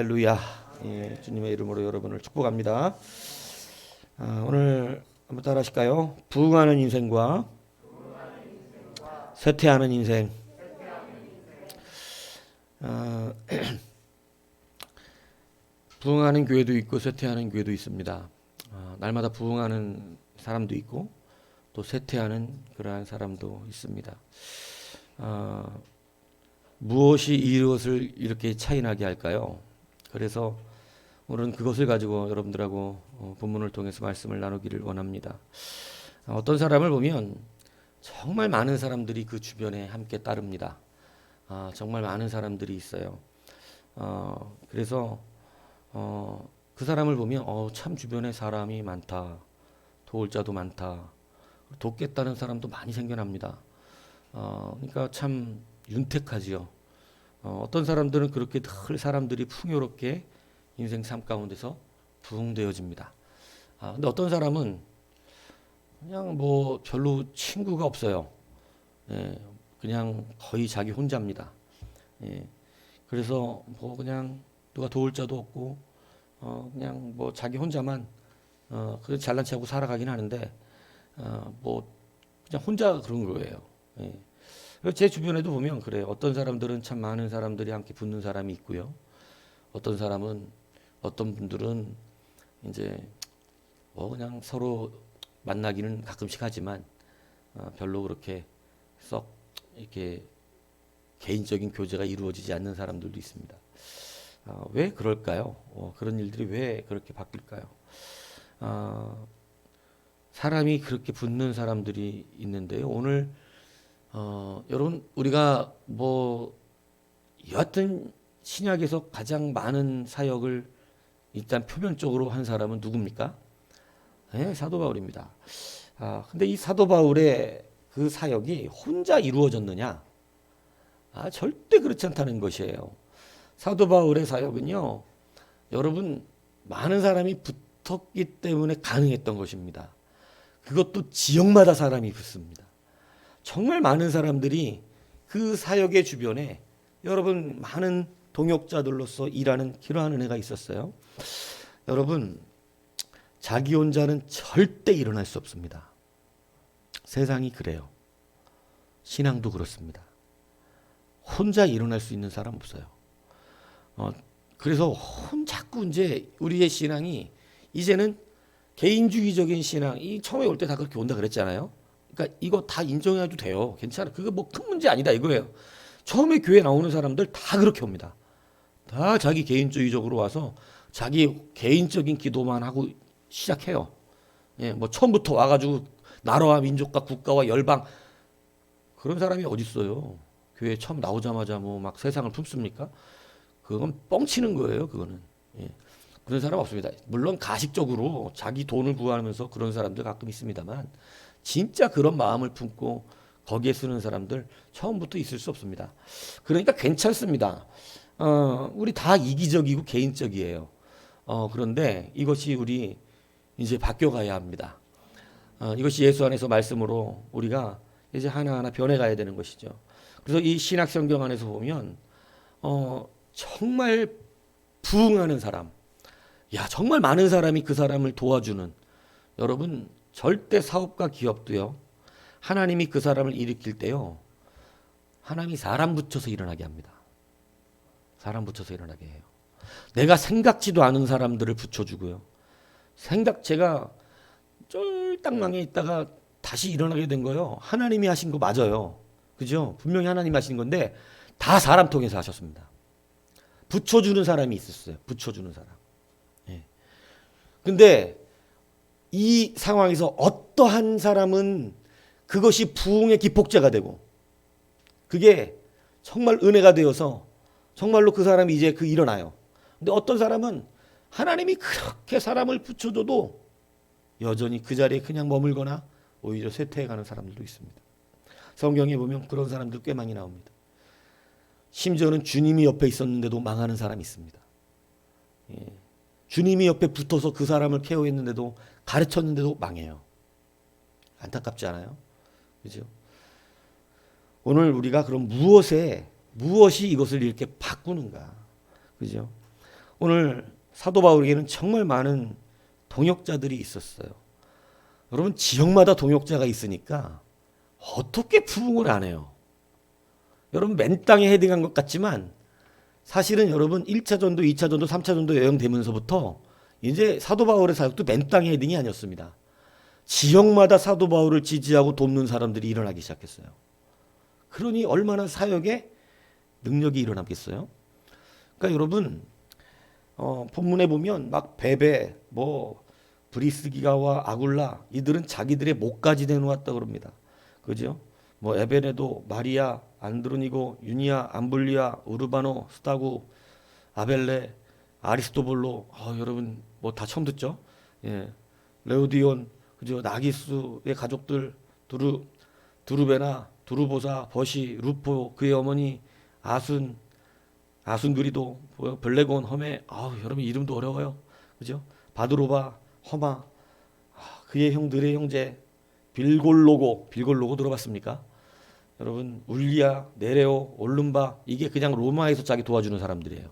할렐루야. 예, 주님의 이름으로 여러분을 축복합니다. 오늘 한번 따라 하실까요? 부흥하는 인생과 쇠퇴하는 인생. 부흥하는 교회도 있고 쇠퇴하는 교회도 있습니다. 날마다 부흥하는 사람도 있고 또 쇠퇴하는 그러한 사람도 있습니다. 무엇이 이것을 이렇게 차이나게 할까요? 그래서 오늘은 그것을 가지고 여러분들하고 본문을 통해서 말씀을 나누기를 원합니다. 어떤 사람을 보면 정말 많은 사람들이 그 주변에 함께 따릅니다. 정말 많은 사람들이 있어요. 그래서 그 사람을 보면 참 주변에 사람이 많다. 도울 자도 많다. 돕겠다는 사람도 많이 생겨납니다. 그러니까 참 윤택하지요. 어떤 사람들은 그렇게 늘 사람들이 풍요롭게 인생 삶 가운데서 부흥되어집니다. 근데 어떤 사람은 그냥 뭐 별로 친구가 없어요. 예, 그냥 거의 자기 혼자입니다. 예, 그래서 뭐 그냥 누가 도울 자도 없고 그냥 뭐 자기 혼자만 그래서 잘난 체하고 살아가긴 하는데 뭐 그냥 혼자 그런 거예요. 예. 제 주변에도 보면 그래요. 어떤 사람들은 참 많은 사람들이 함께 붙는 사람이 있고요. 어떤 분들은 이제 뭐 그냥 서로 만나기는 가끔씩 하지만 별로 그렇게 썩 이렇게 개인적인 교제가 이루어지지 않는 사람들도 있습니다. 왜 그럴까요? 그런 일들이 왜 그렇게 바뀔까요? 사람이 그렇게 붙는 사람들이 있는데요. 오늘 여러분 우리가 뭐 여하튼 신약에서 가장 많은 사역을 일단 표면적으로 한 사람은 누굽니까? 네, 사도 바울입니다. 근데 이 사도 바울의 그 사역이 혼자 이루어졌느냐? 절대 그렇지 않다는 것이에요. 사도 바울의 사역은요, 여러분 많은 사람이 붙었기 때문에 가능했던 것입니다. 그것도 지역마다 사람이 붙습니다. 정말 많은 사람들이 그 사역의 주변에 여러분 많은 동역자들로서 일하는 그러한 은혜가 있었어요. 여러분 자기 혼자는 절대 일어날 수 없습니다. 세상이 그래요. 신앙도 그렇습니다. 혼자 일어날 수 있는 사람 없어요. 그래서 자꾸 이제 우리의 신앙이 이제는 개인주의적인 신앙, 이 처음에 올 때 다 그렇게 온다 그랬잖아요. 그러니까 이거 다 인정해도 돼요. 괜찮아. 그거 뭐 큰 문제 아니다 이거예요. 처음에 교회 나오는 사람들 다 그렇게 옵니다. 다 자기 개인주의적으로 와서 자기 개인적인 기도만 하고 시작해요. 예, 뭐 처음부터 와가지고 나라와 민족과 국가와 열방 그런 사람이 어디 있어요? 교회 처음 나오자마자 뭐 막 세상을 품습니까? 그건 뻥치는 거예요. 그거는. 예. 그런 사람 없습니다. 물론 가식적으로 자기 돈을 구하면서 그런 사람들 가끔 있습니다만 진짜 그런 마음을 품고 거기에 쓰는 사람들 처음부터 있을 수 없습니다. 그러니까 괜찮습니다. 우리 다 이기적이고 개인적이에요. 그런데 이것이 우리 이제 바뀌어가야 합니다. 이것이 예수 안에서 말씀으로 우리가 이제 하나하나 변해가야 되는 것이죠. 그래서 이 신약 성경 안에서 보면 정말 부흥하는 사람, 정말 많은 사람이 그 사람을 도와주는 여러분 절대 사업과 기업도요. 하나님이 그 사람을 일으킬 때요. 하나님이 사람 붙여서 일어나게 합니다. 사람 붙여서 일어나게 해요. 내가 생각지도 않은 사람들을 붙여주고요. 제가 쫄딱망에 있다가 다시 일어나게 된 거요. 하나님이 하신 거 맞아요. 그죠? 분명히 하나님이 하신 건데 다 사람 통해서 하셨습니다. 붙여주는 사람이 있었어요. 붙여주는 사람. 예. 근데 이 상황에서 어떠한 사람은 그것이 부흥의 기폭제가 되고 그게 정말 은혜가 되어서 정말로 그 사람이 이제 일어나요. 근데 어떤 사람은 하나님이 그렇게 사람을 붙여줘도 여전히 그 자리에 그냥 머물거나 오히려 쇠퇴해가는 사람들도 있습니다. 성경에 보면 그런 사람들 꽤 많이 나옵니다. 심지어는 주님이 옆에 있었는데도 망하는 사람이 있습니다. 예. 주님이 옆에 붙어서 그 사람을 케어했는데도 가르쳤는데도 망해요. 안타깝지 않아요? 그죠? 오늘 우리가 그럼 무엇이 이것을 이렇게 바꾸는가? 그죠? 오늘 사도 바울에게는 정말 많은 동역자들이 있었어요. 여러분 지역마다 동역자가 있으니까 어떻게 부흥을 안 해요? 여러분 맨 땅에 헤딩한 것 같지만 사실은 여러분 1차 전도, 2차 전도, 3차 전도 여행되면서부터 이제 사도 바울의 사역도 맨 땅에 헤딩이 아니었습니다. 지역마다 사도 바울을 지지하고 돕는 사람들이 일어나기 시작했어요. 그러니 얼마나 사역에 능력이 일어나겠어요? 그러니까 여러분 본문에 보면 막 베베, 브리스기가와 아굴라 이들은 자기들의 목까지 내놓았다 그럽니다. 그죠? 에베네도, 마리아, 안드로니고, 유니아, 암블리아, 우르바노, 스타구, 아벨레, 아리스토블로, 여러분 다 처음 듣죠? 예, 레오디온, 그죠? 나기스의 가족들, 두루베나, 두루보사, 버시, 루포, 그의 어머니, 아순그리도, 블레곤, 허메, 여러분 이름도 어려워요, 그죠? 바드로바, 허마, 그의 형들의 형제, 빌골로고 들어봤습니까? 여러분 울리아, 네레오, 올름바 이게 그냥 로마에서 자기 도와주는 사람들이에요.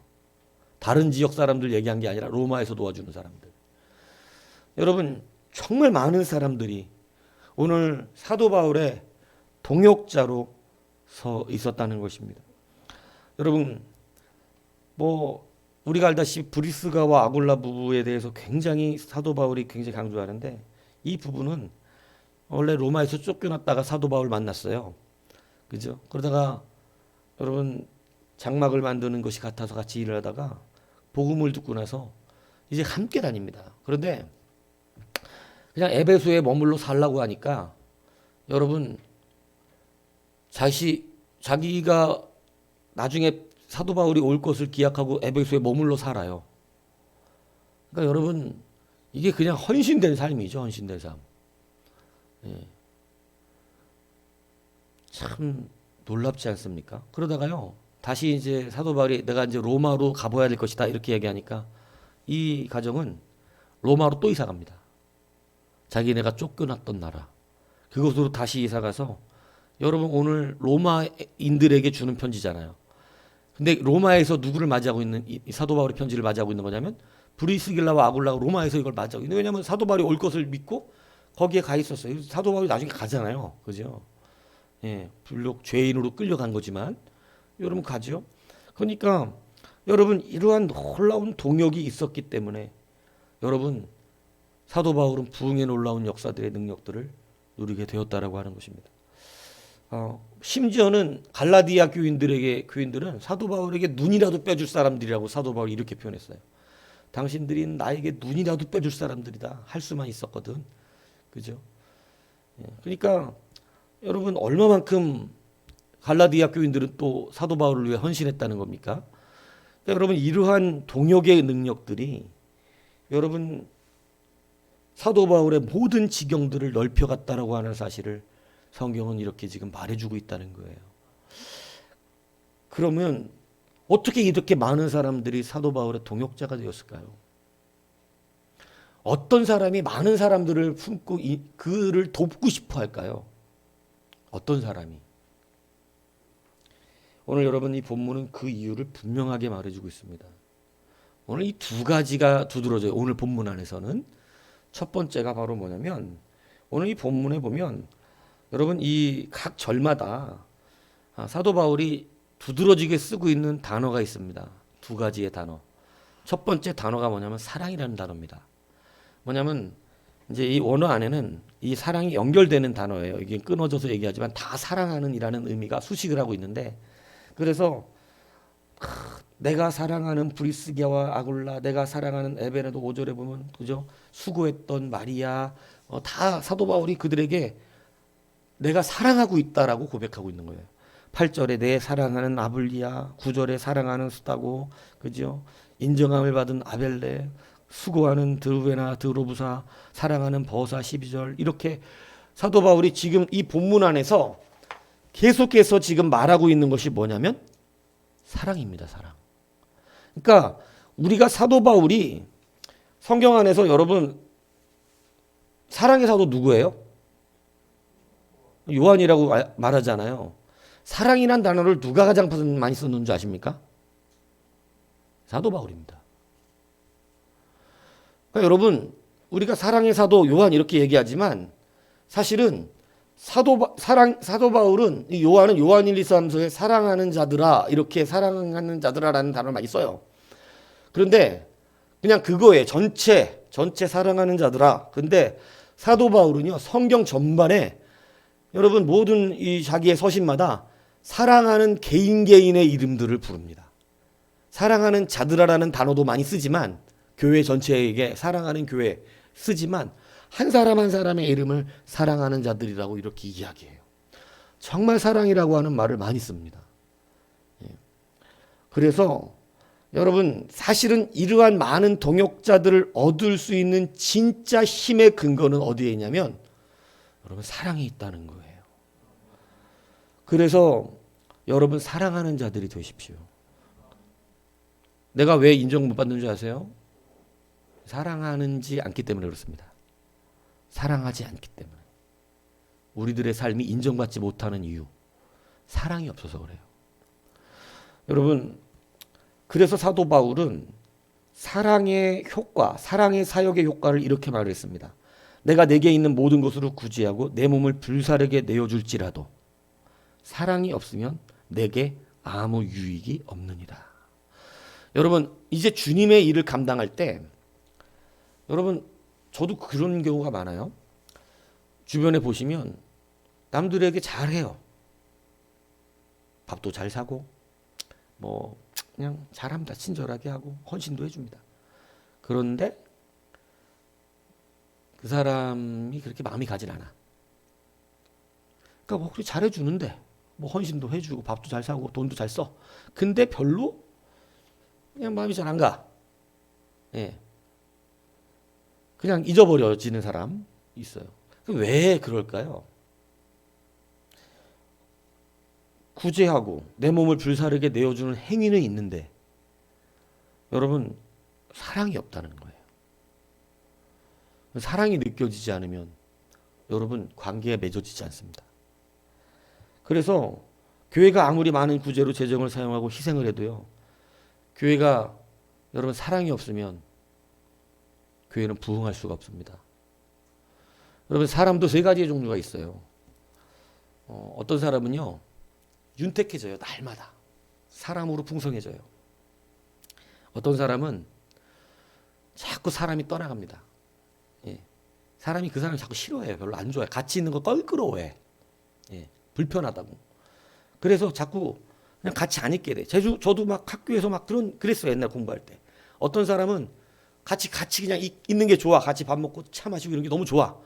다른 지역 사람들 얘기한 게 아니라 로마에서 도와주는 사람들. 여러분 정말 많은 사람들이 오늘 사도 바울의 동역자로 서 있었다는 것입니다. 여러분 우리가 알다시피 브리스가와 아굴라 부부에 대해서 굉장히 사도 바울이 굉장히 강조하는데 이 부부는 원래 로마에서 쫓겨났다가 사도 바울 만났어요. 그죠? 그러다가 여러분 장막을 만드는 것이 같아서 같이 일을 하다가 복음을 듣고 나서 이제 함께 다닙니다. 그런데 그냥 에베소에 머물러 살라고 하니까 여러분 자기가 나중에 사도 바울이 올 것을 기약하고 에베소에 머물러 살아요. 그러니까 여러분 이게 그냥 헌신된 삶이죠. 헌신된 삶. 예. 참 놀랍지 않습니까? 그러다가요 다시 이제 사도 바울이 내가 이제 로마로 가봐야 될 것이다 이렇게 얘기하니까 이 가정은 로마로 또 이사 갑니다. 자기네가 쫓겨났던 나라 그곳으로 다시 이사 가서 여러분 오늘 로마인들에게 주는 편지잖아요. 근데 로마에서 누구를 맞이하고 있는 이 사도 바울의 편지를 맞이하고 있는 거냐면 브리스길라와 아굴라가 로마에서 이걸 맞이하고 있는. 왜냐하면 사도 바울이 올 것을 믿고 거기에 가 있었어요. 사도 바울이 나중에 가잖아요. 그죠? 예, 불록 죄인으로 끌려간 거지만 여러분 가죠. 그러니까 여러분 이러한 놀라운 동역이 있었기 때문에 여러분 사도 바울은 부흥에 놀라운 역사들의 능력들을 누리게 되었다라고 하는 것입니다. 심지어는 갈라디아 교인들은 사도 바울에게 눈이라도 빼줄 사람들이라고 사도 바울이 이렇게 표현했어요. 당신들이 나에게 눈이라도 빼줄 사람들이다 할 수만 있었거든. 그죠? 그러니까 여러분 얼마만큼 갈라디아 교인들은 또 사도 바울을 위해 헌신했다는 겁니까? 그러니까 여러분 이러한 동역의 능력들이 여러분 사도 바울의 모든 지경들을 넓혀갔다라고 하는 사실을 성경은 이렇게 지금 말해주고 있다는 거예요. 그러면 어떻게 이렇게 많은 사람들이 사도 바울의 동역자가 되었을까요? 어떤 사람이 많은 사람들을 품고 그를 돕고 싶어 할까요? 어떤 사람이? 오늘 여러분 이 본문은 그 이유를 분명하게 말해주고 있습니다. 오늘 이 두 가지가 두드러져요. 오늘 본문 안에서는 첫 번째가 바로 뭐냐면 오늘 이 본문에 보면 여러분 이 각 절마다 사도 바울이 두드러지게 쓰고 있는 단어가 있습니다. 두 가지의 단어. 첫 번째 단어가 뭐냐면 사랑이라는 단어입니다. 뭐냐면 이제 이 원어 안에는 이 사랑이 연결되는 단어예요. 이게 끊어져서 얘기하지만 다 사랑하는 이라는 의미가 수식을 하고 있는데 그래서 내가 사랑하는 브리스기아와 아굴라, 내가 사랑하는 에베네도 5절에 보면 그죠? 수고했던 마리아 다 사도 바울이 그들에게 내가 사랑하고 있다라고 고백하고 있는 거예요. 8절에 내 사랑하는 아블리아, 9절에 사랑하는 스타고, 그죠? 인정함을 받은 아벨레, 수고하는 드루베나 드로부사, 사랑하는 버사 12절 이렇게 사도 바울이 지금 이 본문 안에서 계속해서 지금 말하고 있는 것이 뭐냐면 사랑입니다. 사랑. 그러니까 우리가 사도 바울이 성경 안에서 여러분 사랑의 사도 누구예요? 요한이라고 말하잖아요. 사랑이란 단어를 누가 가장 많이 썼는 줄 아십니까? 사도 바울입니다. 그러니까 여러분, 우리가 사랑의 사도 요한 이렇게 얘기하지만 사실은 사도 바울은 이 요한 1, 2, 3서에 사랑하는 자들아 이렇게 사랑하는 자들아라는 단어를 많이 써요. 그런데 그냥 그거에 전체 사랑하는 자들아. 근데 사도 바울은요 성경 전반에 여러분 모든 이 자기의 서신마다 사랑하는 개인의 이름들을 부릅니다. 사랑하는 자들아라는 단어도 많이 쓰지만 교회 전체에게 사랑하는 교회 쓰지만 한 사람 한 사람의 이름을 사랑하는 자들이라고 이렇게 이야기해요. 정말 사랑이라고 하는 말을 많이 씁니다. 그래서 여러분 사실은 이러한 많은 동역자들을 얻을 수 있는 진짜 힘의 근거는 어디에 있냐면 여러분 사랑이 있다는 거예요. 그래서 여러분 사랑하는 자들이 되십시오. 내가 왜 인정 못 받는 줄 아세요? 사랑하는지 않기 때문에 그렇습니다. 사랑하지 않기 때문에. 우리들의 삶이 인정받지 못하는 이유. 사랑이 없어서 그래요. 여러분 그래서 사도 바울은 사랑의 효과, 사랑의 사역의 효과를 이렇게 말을 했습니다. 내가 내게 있는 모든 것으로 구제하고 내 몸을 불사르게 내어줄지라도 사랑이 없으면 내게 아무 유익이 없느니라. 여러분 이제 주님의 일을 감당할 때 여러분 저도 그런 경우가 많아요. 주변에 보시면 남들에게 잘해요. 밥도 잘 사고 뭐 그냥 잘합니다. 친절하게 하고 헌신도 해줍니다. 그런데 그 사람이 그렇게 마음이 가질 않아. 그러니까 뭐 그렇게 잘해주는데 뭐 헌신도 해주고 밥도 잘 사고 돈도 잘 써. 근데 별로 그냥 마음이 잘 안 가. 예. 그냥 잊어버려지는 사람 있어요. 왜 그럴까요? 구제하고 내 몸을 불사르게 내어주는 행위는 있는데 여러분 사랑이 없다는 거예요. 사랑이 느껴지지 않으면 여러분 관계에 맺어지지 않습니다. 그래서 교회가 아무리 많은 구제로 재정을 사용하고 희생을 해도요. 교회가 여러분 사랑이 없으면 교회는 부흥할 수가 없습니다. 여러분 사람도 세 가지의 종류가 있어요. 어떤 사람은요. 윤택해져요. 날마다. 사람으로 풍성해져요. 어떤 사람은 자꾸 사람이 떠나갑니다. 예. 사람이 그 사람을 자꾸 싫어해요. 별로 안 좋아해. 같이 있는 거 껄끄러워해. 예. 불편하다고. 그래서 자꾸 그냥 같이 안 있게 돼. 저도 막 학교에서 막 그랬어요. 옛날 공부할 때. 어떤 사람은 같이 그냥 있는 게 좋아. 같이 밥 먹고 차 마시고 이런 게 너무 좋아.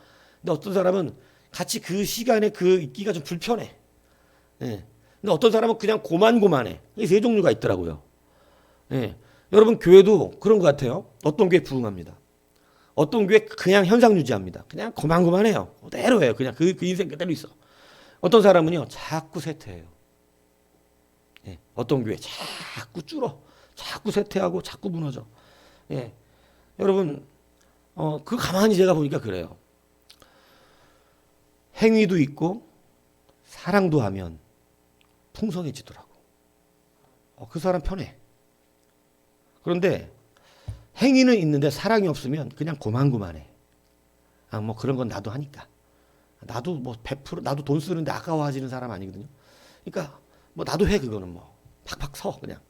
근데 어떤 사람은 같이 그 시간에 그 있기가 좀 불편해. 예. 근데 어떤 사람은 그냥 고만고만해. 이 세 종류가 있더라고요. 예. 여러분 교회도 그런 것 같아요. 어떤 교회 부흥합니다. 어떤 교회 그냥 현상 유지합니다. 그냥 고만고만해요. 그대로 해요. 그냥 그 인생 그대로 있어. 어떤 사람은요 자꾸 쇠퇴해요. 예. 어떤 교회 자꾸 줄어. 자꾸 쇠퇴하고 자꾸 무너져. 예. 여러분 그거 가만히 제가 보니까 그래요. 행위도 있고 사랑도 하면 풍성해지더라고. 그 사람 편해. 그런데 행위는 있는데 사랑이 없으면 그냥 고만고만해. 뭐 그런 건 나도 하니까. 나도 뭐 100% 나도 돈 쓰는데 아까워하지는 사람 아니거든요. 그러니까 뭐 나도 해 그거는 뭐 팍팍 서 그냥.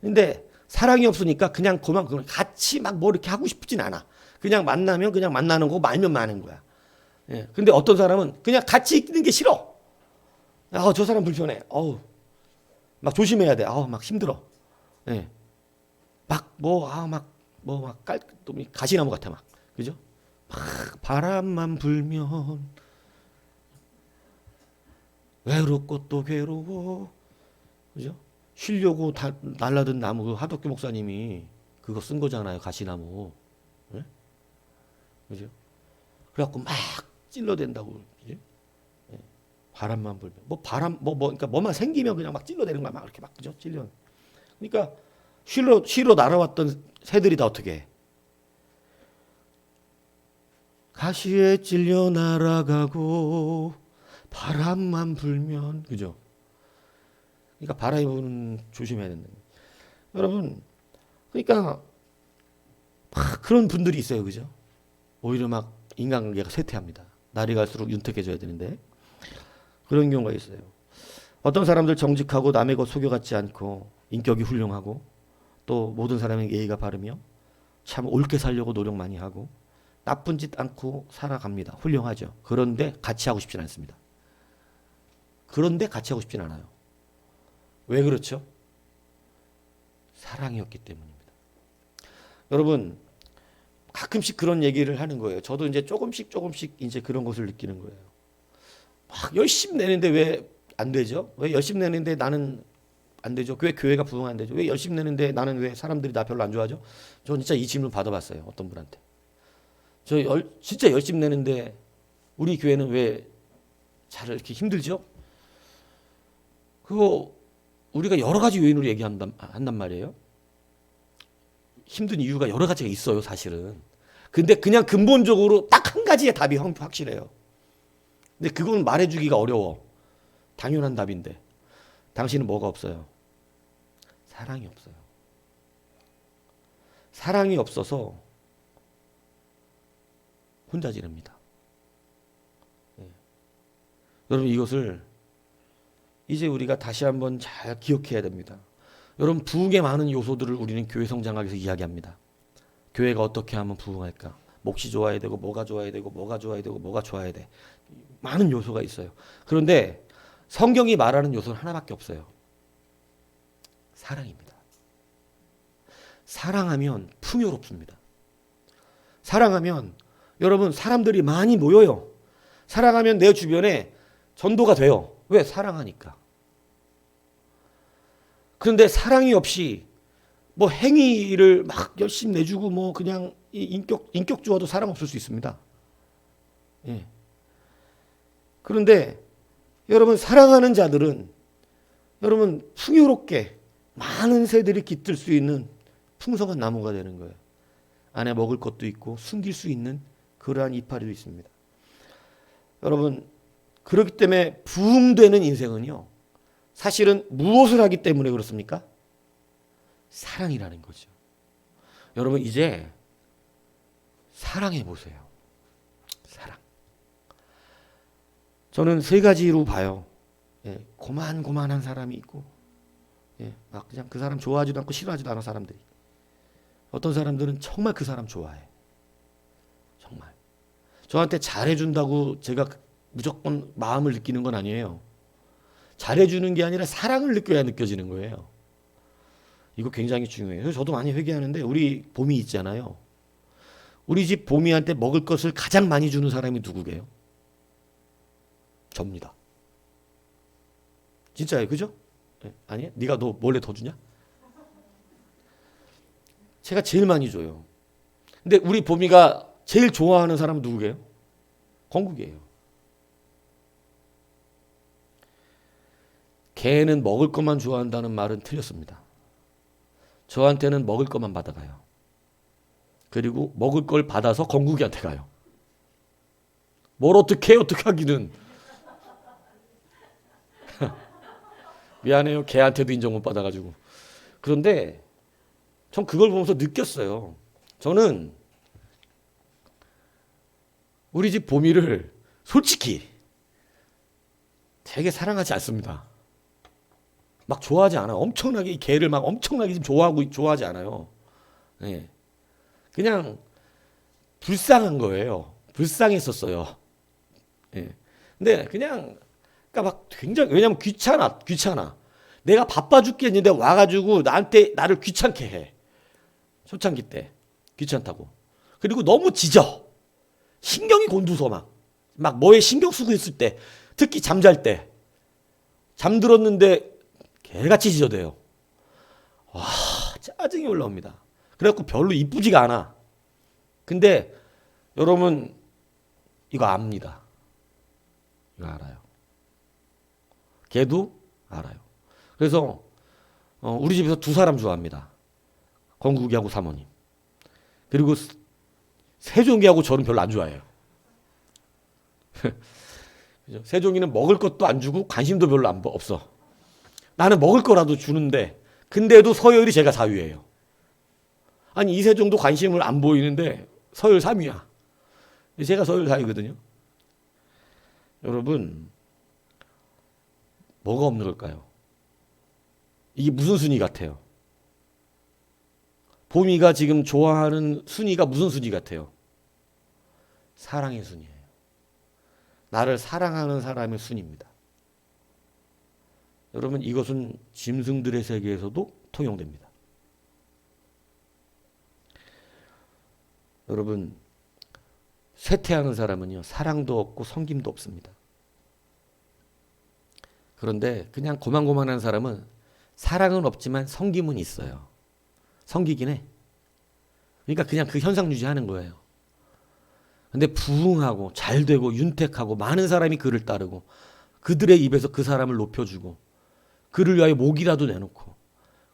근데 사랑이 없으니까 그냥 고만고만 같이 막 뭐 이렇게 하고 싶진 않아. 그냥 만나면 그냥 만나는 거고 말면 마는 거야. 예. 근데 어떤 사람은 그냥 같이 있는 게 싫어. 저 사람 불편해. 막 조심해야 돼. 막 힘들어. 예. 또 가시나무 같아 막. 그죠? 막 바람만 불면 외롭고 또 괴로워. 그죠? 쉬려고 날라든 나무 그 하덕규 목사님이 그거 쓴 거잖아요. 가시나무. 예? 그죠? 그래갖고 막 찔러댄다고. 그죠? 예. 바람만 불면 그러니까 뭐만 생기면 그냥 막 찔러대는 거야. 막 이렇게 막 그죠? 찔려. 그러니까 쉬러 날아왔던 새들이 다 어떻게 해? 가시에 찔려 날아가고 바람만 불면 그죠? 그러니까 바람이 부는 조심해야 된다. 여러분, 그러니까 막 그런 분들이 있어요. 그죠? 오히려 막 인간관계가 쇠퇴합니다. 날이 갈수록 윤택해져야 되는데 그런 경우가 있어요. 어떤 사람들 정직하고 남의 것 속여갖지 않고 인격이 훌륭하고 또 모든 사람에게 예의가 바르며 참 옳게 살려고 노력 많이 하고 나쁜 짓 않고 살아갑니다. 훌륭하죠. 그런데 같이 하고 싶진 않습니다. 그런데 같이 하고 싶진 않아요. 왜 그렇죠? 사랑이었기 때문입니다. 여러분 가끔씩 그런 얘기를 하는 거예요. 저도 이제 조금씩 이제 그런 것을 느끼는 거예요. 막 열심히 내는데 왜 안 되죠? 왜 열심히 내는데 나는 안 되죠? 왜 교회가 부흥 안 되죠? 왜 열심히 내는데 나는 왜 사람들이 나 별로 안 좋아하죠? 저 진짜 이 질문 받아봤어요. 어떤 분한테. 진짜 열심히 내는데 우리 교회는 왜 잘 이렇게 힘들죠? 그거 우리가 여러 가지 요인으로 한단 말이에요. 힘든 이유가 여러 가지가 있어요, 사실은. 근데 그냥 근본적으로 딱 한 가지의 답이 확실해요. 근데 그건 말해주기가 어려워. 당연한 답인데. 당신은 뭐가 없어요? 사랑이 없어요. 사랑이 없어서 혼자 지냅니다. 예. 여러분 이것을 이제 우리가 다시 한번 잘 기억해야 됩니다. 여러분 부흥의 많은 요소들을 우리는 교회 성장학에서 이야기합니다. 교회가 어떻게 하면 부흥할까? 몫이 좋아야 되고 뭐가 좋아야 되고 뭐가 좋아야 되고 뭐가 좋아야 돼. 많은 요소가 있어요. 그런데 성경이 말하는 요소는 하나밖에 없어요. 사랑입니다. 사랑하면 풍요롭습니다. 사랑하면 여러분 사람들이 많이 모여요. 사랑하면 내 주변에 전도가 돼요. 왜? 사랑하니까. 그런데 사랑이 없이 뭐 행위를 막 열심히 내주고 뭐 그냥 인격주어도 사랑 없을 수 있습니다. 예. 그런데 여러분 사랑하는 자들은 여러분 풍요롭게 많은 새들이 깃들 수 있는 풍성한 나무가 되는 거예요. 안에 먹을 것도 있고 숨길 수 있는 그러한 이파리도 있습니다. 여러분 그렇기 때문에 부흥되는 인생은요. 사실은 무엇을 하기 때문에 그렇습니까? 사랑이라는 거죠. 여러분 이제 사랑해 보세요. 사랑. 저는 세 가지로 봐요. 예, 고만고만한 사람이 있고, 예, 막 그냥 그 사람 좋아하지도 않고 싫어하지도 않은 사람들이. 어떤 사람들은 정말 그 사람 좋아해. 정말. 저한테 잘해준다고 제가 무조건 마음을 느끼는 건 아니에요. 잘해주는 게 아니라 사랑을 느껴야 느껴지는 거예요. 이거 굉장히 중요해요. 그래서 저도 많이 회개하는데 우리 봄이 있잖아요. 우리 집 봄이한테 먹을 것을 가장 많이 주는 사람이 누구게요? 접니다. 진짜예요. 그죠? 네. 아니야? 네가 너 몰래 더 주냐? 제가 제일 많이 줘요. 근데 우리 봄이가 제일 좋아하는 사람은 누구게요? 건국이에요. 개는 먹을 것만 좋아한다는 말은 틀렸습니다. 저한테는 먹을 것만 받아가요. 그리고 먹을 걸 받아서 건국이한테 가요. 뭘 어떻게 하기는. 미안해요. 개한테도 인정 못 받아가지고. 그런데 전 그걸 보면서 느꼈어요. 저는 우리 집 보미를 솔직히 되게 사랑하지 않습니다. 막 좋아하지 않아요. 엄청나게 이 개를 막 엄청나게 지금 좋아하지 않아요. 네. 그냥 불쌍한 거예요. 불쌍했었어요. 네. 근데 그냥 그러니까 막 굉장히 왜냐면 귀찮아. 내가 바빠 죽겠는데 와가지고 나를 귀찮게 해. 초창기 때 귀찮다고. 그리고 너무 짖어. 신경이 곤두서 막 뭐에 신경 쓰고 있을 때, 특히 잠잘 때 잠들었는데 개같이 짖어대요. 와, 짜증이 올라옵니다. 그래갖고 별로 이쁘지가 않아. 근데 여러분 이거 압니다. 이거 알아요. 걔도 알아요. 그래서 우리 집에서 두 사람 좋아합니다. 건국이하고 사모님. 그리고 세종이하고 저는 별로 안 좋아해요. 세종이는 먹을 것도 안 주고 관심도 별로 없어. 나는 먹을 거라도 주는데 근데도 서열이 제가 4위예요. 아니 이세종도 관심을 안 보이는데 서열 3위야. 제가 서열 4위거든요. 여러분 뭐가 없는 걸까요? 이게 무슨 순위 같아요? 봄이가 지금 좋아하는 순위가 무슨 순위 같아요? 사랑의 순위예요. 나를 사랑하는 사람의 순위입니다. 여러분 이것은 짐승들의 세계에서도 통용됩니다. 여러분 쇠퇴하는 사람은요 사랑도 없고 섬김도 없습니다. 그런데 그냥 고만고만한 사람은 사랑은 없지만 섬김은 있어요. 섬기긴 해. 그러니까 그냥 그 현상 유지하는 거예요. 근데 부흥하고 잘되고 윤택하고 많은 사람이 그를 따르고 그들의 입에서 그 사람을 높여주고 그를 위하여 목이라도 내놓고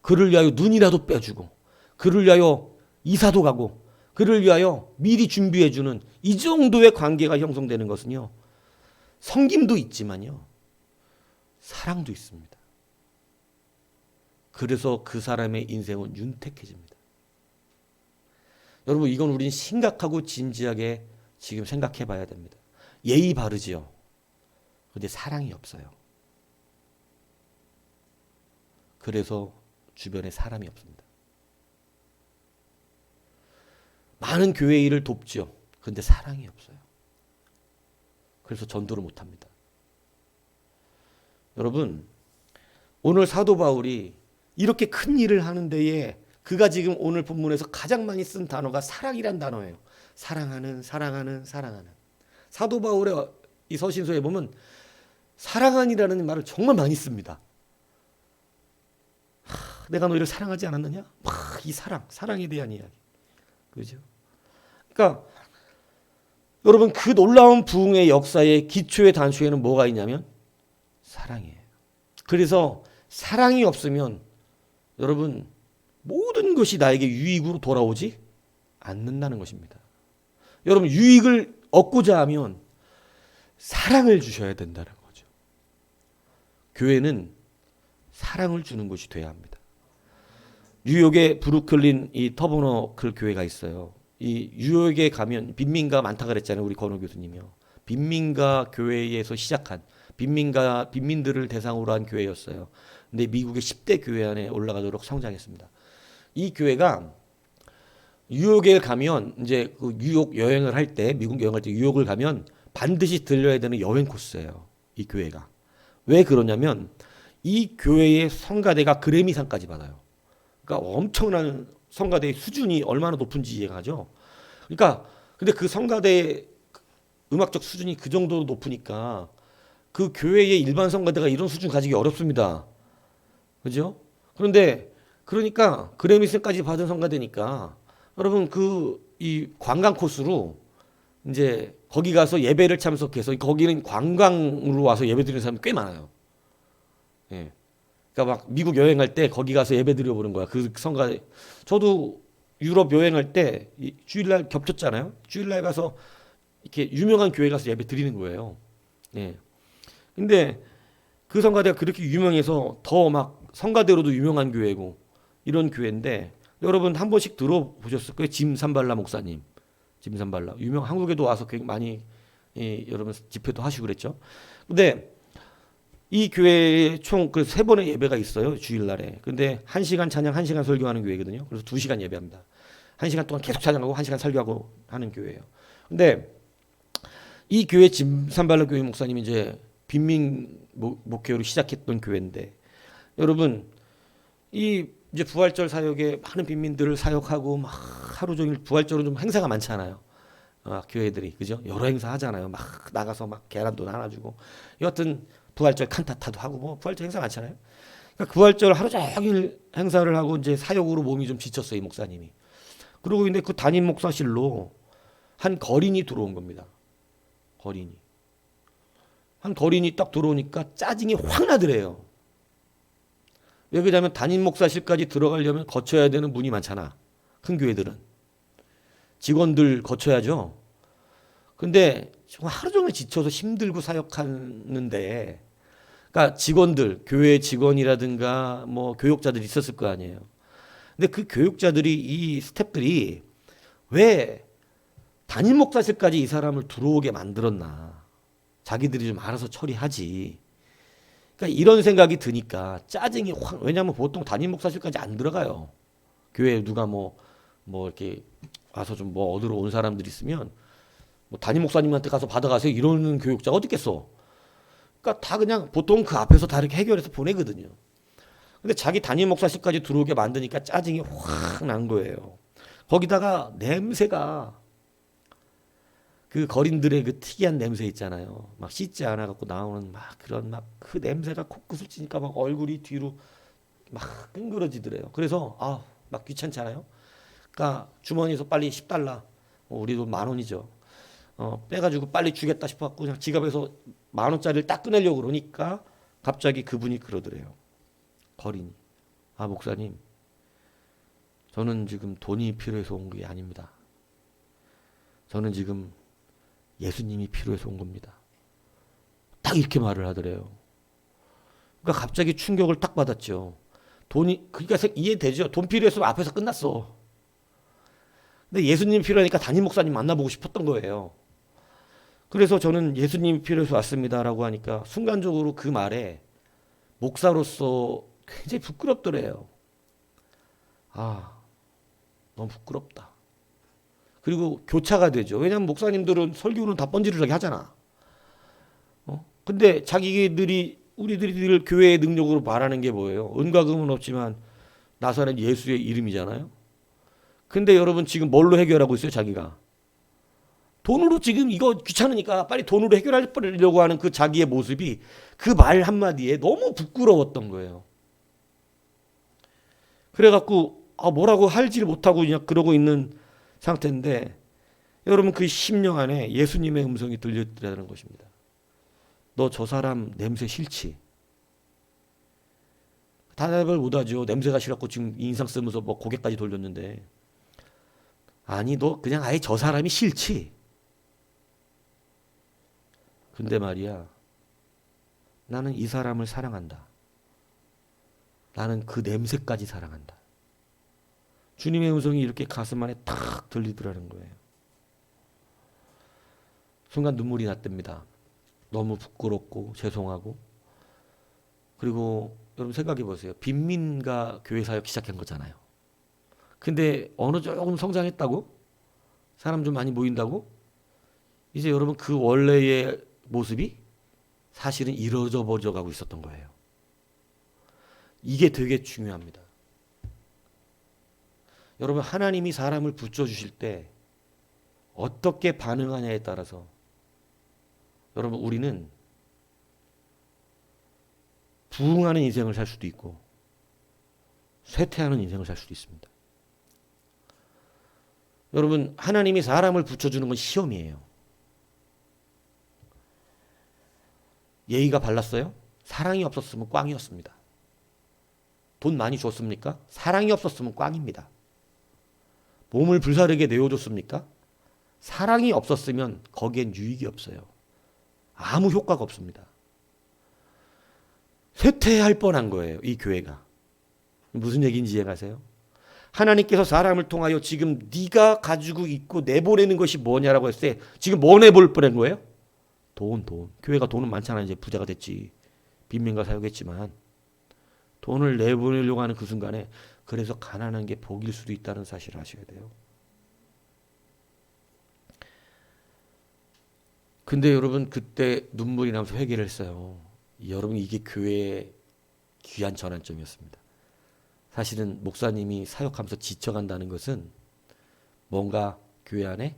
그를 위하여 눈이라도 빼주고 그를 위하여 이사도 가고 그를 위하여 미리 준비해주는 이 정도의 관계가 형성되는 것은요 섬김도 있지만요 사랑도 있습니다. 그래서 그 사람의 인생은 윤택해집니다. 여러분 이건 우리는 심각하고 진지하게 지금 생각해 봐야 됩니다. 예의 바르지요. 그런데 사랑이 없어요. 그래서 주변에 사람이 없습니다. 많은 교회 일을 돕죠. 그런데 사랑이 없어요. 그래서 전도를 못합니다. 여러분 오늘 사도 바울이 이렇게 큰 일을 하는 데에 그가 지금 오늘 본문에서 가장 많이 쓴 단어가 사랑이란 단어예요. 사랑하는. 사도 바울의 이 서신서에 보면 사랑하니라는 말을 정말 많이 씁니다. 내가 너희를 사랑하지 않았느냐? 이 사랑에 대한 이야기. 그죠? 그러니까 여러분 그 놀라운 부흥의 역사의 기초의 단초에는 뭐가 있냐면 사랑이에요. 그래서 사랑이 없으면 여러분 모든 것이 나에게 유익으로 돌아오지 않는다는 것입니다. 여러분 유익을 얻고자 하면 사랑을 주셔야 된다는 거죠. 교회는 사랑을 주는 것이 돼야 합니다. 뉴욕에 브루클린 이 터버너클 교회가 있어요. 이 뉴욕에 가면 빈민가 많다 그랬잖아요. 우리 건호 교수님이요. 빈민가 교회에서 시작한 빈민들을 대상으로 한 교회였어요. 근데 미국의 10대 교회 안에 올라가도록 성장했습니다. 이 교회가 뉴욕에 가면 이제 그 뉴욕 여행을 할 때 미국 여행할 때 뉴욕을 가면 반드시 들려야 되는 여행 코스예요. 이 교회가. 왜 그러냐면 이 교회의 성가대가 그래미상까지 받아요. 그러니까 엄청난 성가대의 수준이 얼마나 높은지 이해가죠. 그러니까 근데 그 성가대의 음악적 수준이 그 정도로 높으니까 그 교회의 일반 성가대가 이런 수준 가지기 어렵습니다. 그죠? 그런데 그러니까 그래미상까지 받은 성가대니까 여러분 그 이 관광 코스로 이제 거기 가서 예배를 참석해서 거기는 관광으로 와서 예배 드리는 사람이 꽤 많아요. 예. 그러니까 막 미국 여행할 때 거기 가서 예배 드려보는 거야. 그 성가대. 저도 유럽 여행할 때 주일날 겹쳤잖아요. 주일날 가서 이렇게 유명한 교회 가서 예배 드리는 거예요. 예. 근데 그 성가대가 그렇게 유명해서 더 막 성가대로도 유명한 교회고 이런 교회인데 여러분 한 번씩 들어보셨을 거예요. 짐산발라 목사님. 짐산발라. 한국에도 와서 굉장히 많이 여러분 집회도 하시고 그랬죠. 근데 이 교회에 총 그 3번의 예배가 있어요. 주일날에. 근데 1시간 찬양, 1시간 설교하는 교회거든요. 그래서 2시간 예배합니다. 1시간 동안 계속 찬양하고 1시간 설교하고 하는 교회예요. 근데 이 교회 짐산발라 교회 목사님이 이제 빈민 목회로 시작했던 교회인데 여러분 이 이제 부활절 사역에 많은 빈민들을 사역하고 막 하루 종일 부활절은 좀 행사가 많잖아요. 교회들이 그죠? 여러 행사 하잖아요. 막 나가서 막 계란도 나눠주고 여하튼 부활절 칸타타도 하고 뭐 부활절 행사 많잖아요. 그러니까 부활절 하루 종일 행사를 하고 이제 사역으로 몸이 좀 지쳤어요, 이 목사님이. 그리고 근데 그 담임 목사실로 한 거린이 들어온 겁니다. 한 거린이 딱 들어오니까 짜증이 확 나더래요. 왜 그러냐면 담임 목사실까지 들어가려면 거쳐야 되는 문이 많잖아. 큰 교회들은. 직원들 거쳐야죠. 근데 정말 하루 종일 지쳐서 힘들고 사역하는데 그러니까 직원들, 교회 직원이라든가 뭐 교육자들이 있었을 거 아니에요. 근데 그 교육자들이 이 스태프들이 왜 담임 목사실까지 이 사람을 들어오게 만들었나? 자기들이 좀 알아서 처리하지. 그러니까 이런 생각이 드니까 짜증이 확. 왜냐하면 보통 담임 목사실까지 안 들어가요. 교회에 누가 뭐 이렇게 와서 좀 뭐 얻으러 온 사람들이 있으면 뭐 담임 목사님한테 가서 받아가세요 이러는 교육자가 어디 있겠어. 그러니까 다 그냥 보통 그 앞에서 다 이렇게 해결해서 보내거든요. 근데 자기 담임 목사실까지 들어오게 만드니까 짜증이 확 난 거예요. 거기다가 냄새가 그 거린들의 그 특이한 냄새 있잖아요. 막 씻지 않아 갖고 나오는 막 그런 막 그 냄새가 코끝을 찌니까 막 얼굴이 뒤로 막 끈그러지더래요. 그래서 막 귀찮잖아요. 그러니까 주머니에서 빨리 10달러, 우리도 10,000원이죠. 빼가지고 빨리 주겠다 싶어갖고 그냥 지갑에서 10,000원짜리를 딱 꺼내려고 그러니까 갑자기 그분이 그러더래요. 거린이. 목사님, 저는 지금 돈이 필요해서 온 게 아닙니다. 저는 지금 예수님이 필요해서 온 겁니다. 딱 이렇게 말을 하더래요. 그러니까 갑자기 충격을 딱 받았죠. 그러니까 이해되죠. 돈 필요했으면 앞에서 끝났어. 근데 예수님 필요하니까 담임 목사님 만나보고 싶었던 거예요. 그래서 저는 예수님이 필요해서 왔습니다라고 하니까 순간적으로 그 말에 목사로서 굉장히 부끄럽더래요. 너무 부끄럽다. 그리고 교차가 되죠. 왜냐하면 목사님들은 설교는 다 번지르르하게 하잖아. 근데 우리들이 교회의 능력으로 말하는 게 뭐예요? 은과 금은 없지만 나사렛 예수의 이름이잖아요. 근데 여러분 지금 뭘로 해결하고 있어요, 자기가? 돈으로 지금 이거 귀찮으니까 빨리 돈으로 해결하려고 하는 그 자기의 모습이 그 말 한마디에 너무 부끄러웠던 거예요. 그래갖고 뭐라고 할지를 못하고 그냥 그러고 있는 상태인데 여러분 그 심령 안에 예수님의 음성이 들렸다는 것입니다. 너 저 사람 냄새 싫지? 대답을 못하죠. 냄새가 싫었고 지금 인상 쓰면서 뭐 고개까지 돌렸는데 아니 너 그냥 아예 저 사람이 싫지? 근데 말이야 나는 이 사람을 사랑한다. 나는 그 냄새까지 사랑한다. 주님의 음성이 이렇게 가슴 안에 탁 들리더라는 거예요. 순간 눈물이 났답니다. 너무 부끄럽고 죄송하고. 그리고 여러분 생각해 보세요. 빈민가 교회 사역 시작한 거잖아요. 근데 어느 조금 성장했다고? 사람 좀 많이 모인다고? 이제 여러분 그 원래의 모습이 사실은 이루어져 버져 가고 있었던 거예요. 이게 되게 중요합니다. 여러분 하나님이 사람을 붙여주실 때 어떻게 반응하냐에 따라서 여러분 우리는 부흥하는 인생을 살 수도 있고 쇠퇴하는 인생을 살 수도 있습니다. 여러분 하나님이 사람을 붙여주는 건 시험이에요. 예의가 발랐어요? 사랑이 없었으면 꽝이었습니다. 돈 많이 줬습니까? 사랑이 없었으면 꽝입니다. 몸을 불사르게 내어줬습니까? 사랑이 없었으면 거기엔 유익이 없어요. 아무 효과가 없습니다. 쇠퇴할 뻔한 거예요. 이 교회가. 무슨 얘기인지 이해가세요? 하나님께서 사람을 통하여 지금 네가 가지고 있고 내보내는 것이 뭐냐라고 했을 때 지금 뭐 내볼 뻔한 거예요? 돈. 교회가 돈은 많잖아요. 이제 부자가 됐지. 빈민가 사역했지만 돈을 내보내려고 하는 그 순간에 그래서 가난한 게 복일 수도 있다는 사실을 아셔야 돼요. 근데 여러분 그때 눈물이 나면서 회개를 했어요. 여러분 이게 교회의 귀한 전환점이었습니다. 사실은 목사님이 사역하면서 지쳐간다는 것은 뭔가 교회 안에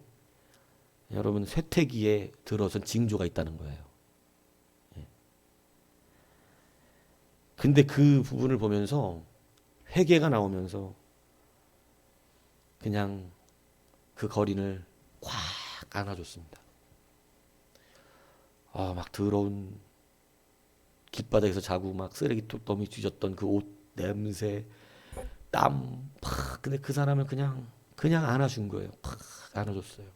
여러분 쇠퇴기에 들어선 징조가 있다는 거예요. 근데 그 부분을 보면서 회개가 나오면서 그냥 그 거린을 꽉 안아줬습니다. 막 더러운 길바닥에서 자고 막 쓰레기 더미 뒤졌던 그 옷 냄새, 땀, 근데 그 사람을 그냥 안아준 거예요. 팍 안아줬어요.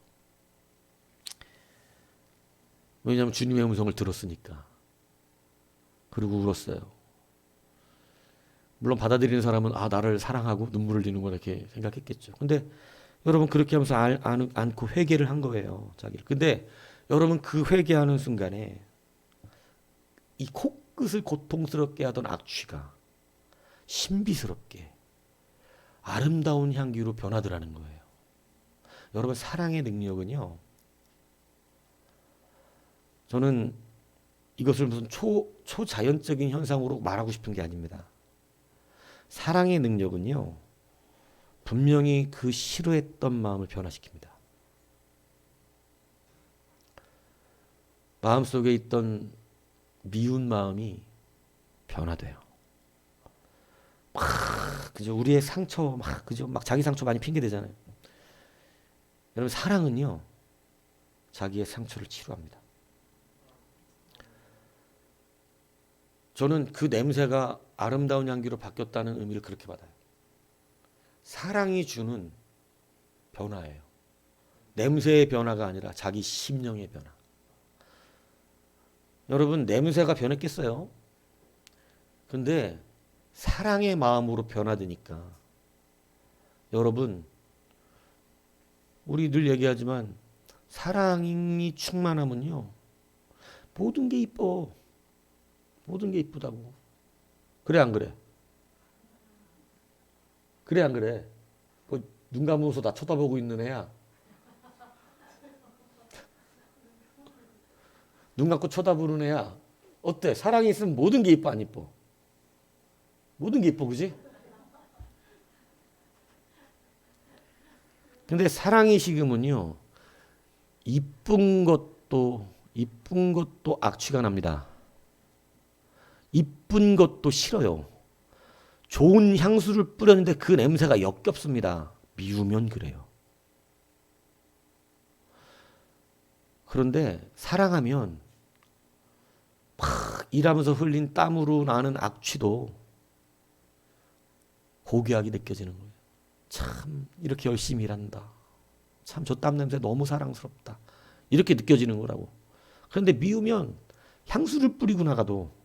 왜냐하면 주님의 음성을 들었으니까. 그리고 울었어요. 물론 받아들이는 사람은 나를 사랑하고 눈물을 흘리는구나 이렇게 생각했겠죠. 근데 여러분 그렇게 하면서 않고 회개를 한 거예요. 자기를. 근데 여러분 그 회개하는 순간에 이 코끝을 고통스럽게 하던 악취가 신비스럽게 아름다운 향기로 변하더라는 거예요. 여러분 사랑의 능력은요. 저는 이것을 무슨 초자연적인 현상으로 말하고 싶은 게 아닙니다. 사랑의 능력은요. 분명히 그 싫어했던 마음을 변화시킵니다. 마음속에 있던 미운 마음이 변화돼요. 그죠? 우리의 상처 그죠? 자기 상처 많이 핑계 대잖아요. 여러분 사랑은요. 자기의 상처를 치료합니다. 저는 그 냄새가 아름다운 향기로 바뀌었다는 의미를 그렇게 받아요. 사랑이 주는 변화예요. 냄새의 변화가 아니라 자기 심령의 변화. 여러분 냄새가 변했겠어요? 근데 사랑의 마음으로 변화되니까 여러분 우리 늘 얘기하지만 사랑이 충만하면요 모든 게 이뻐. 모든 게 이쁘다고. 그래 안 그래? 그래 안 그래? 눈 감으면서 나 쳐다보고 있는 애야. 눈 감고 쳐다보는 애야. 어때? 사랑이 있으면 모든 게 이뻐 안 이뻐? 모든 게 이뻐 그지? 근데 사랑이 식으면요 이쁜 것도 악취가 납니다. 이쁜 것도 싫어요. 좋은 향수를 뿌렸는데 그 냄새가 역겹습니다. 미우면 그래요. 그런데 사랑하면 막 일하면서 흘린 땀으로 나는 악취도 고귀하게 느껴지는 거예요. 참 이렇게 열심히 일한다. 참 저 땀 냄새 너무 사랑스럽다. 이렇게 느껴지는 거라고. 그런데 미우면 향수를 뿌리고 나가도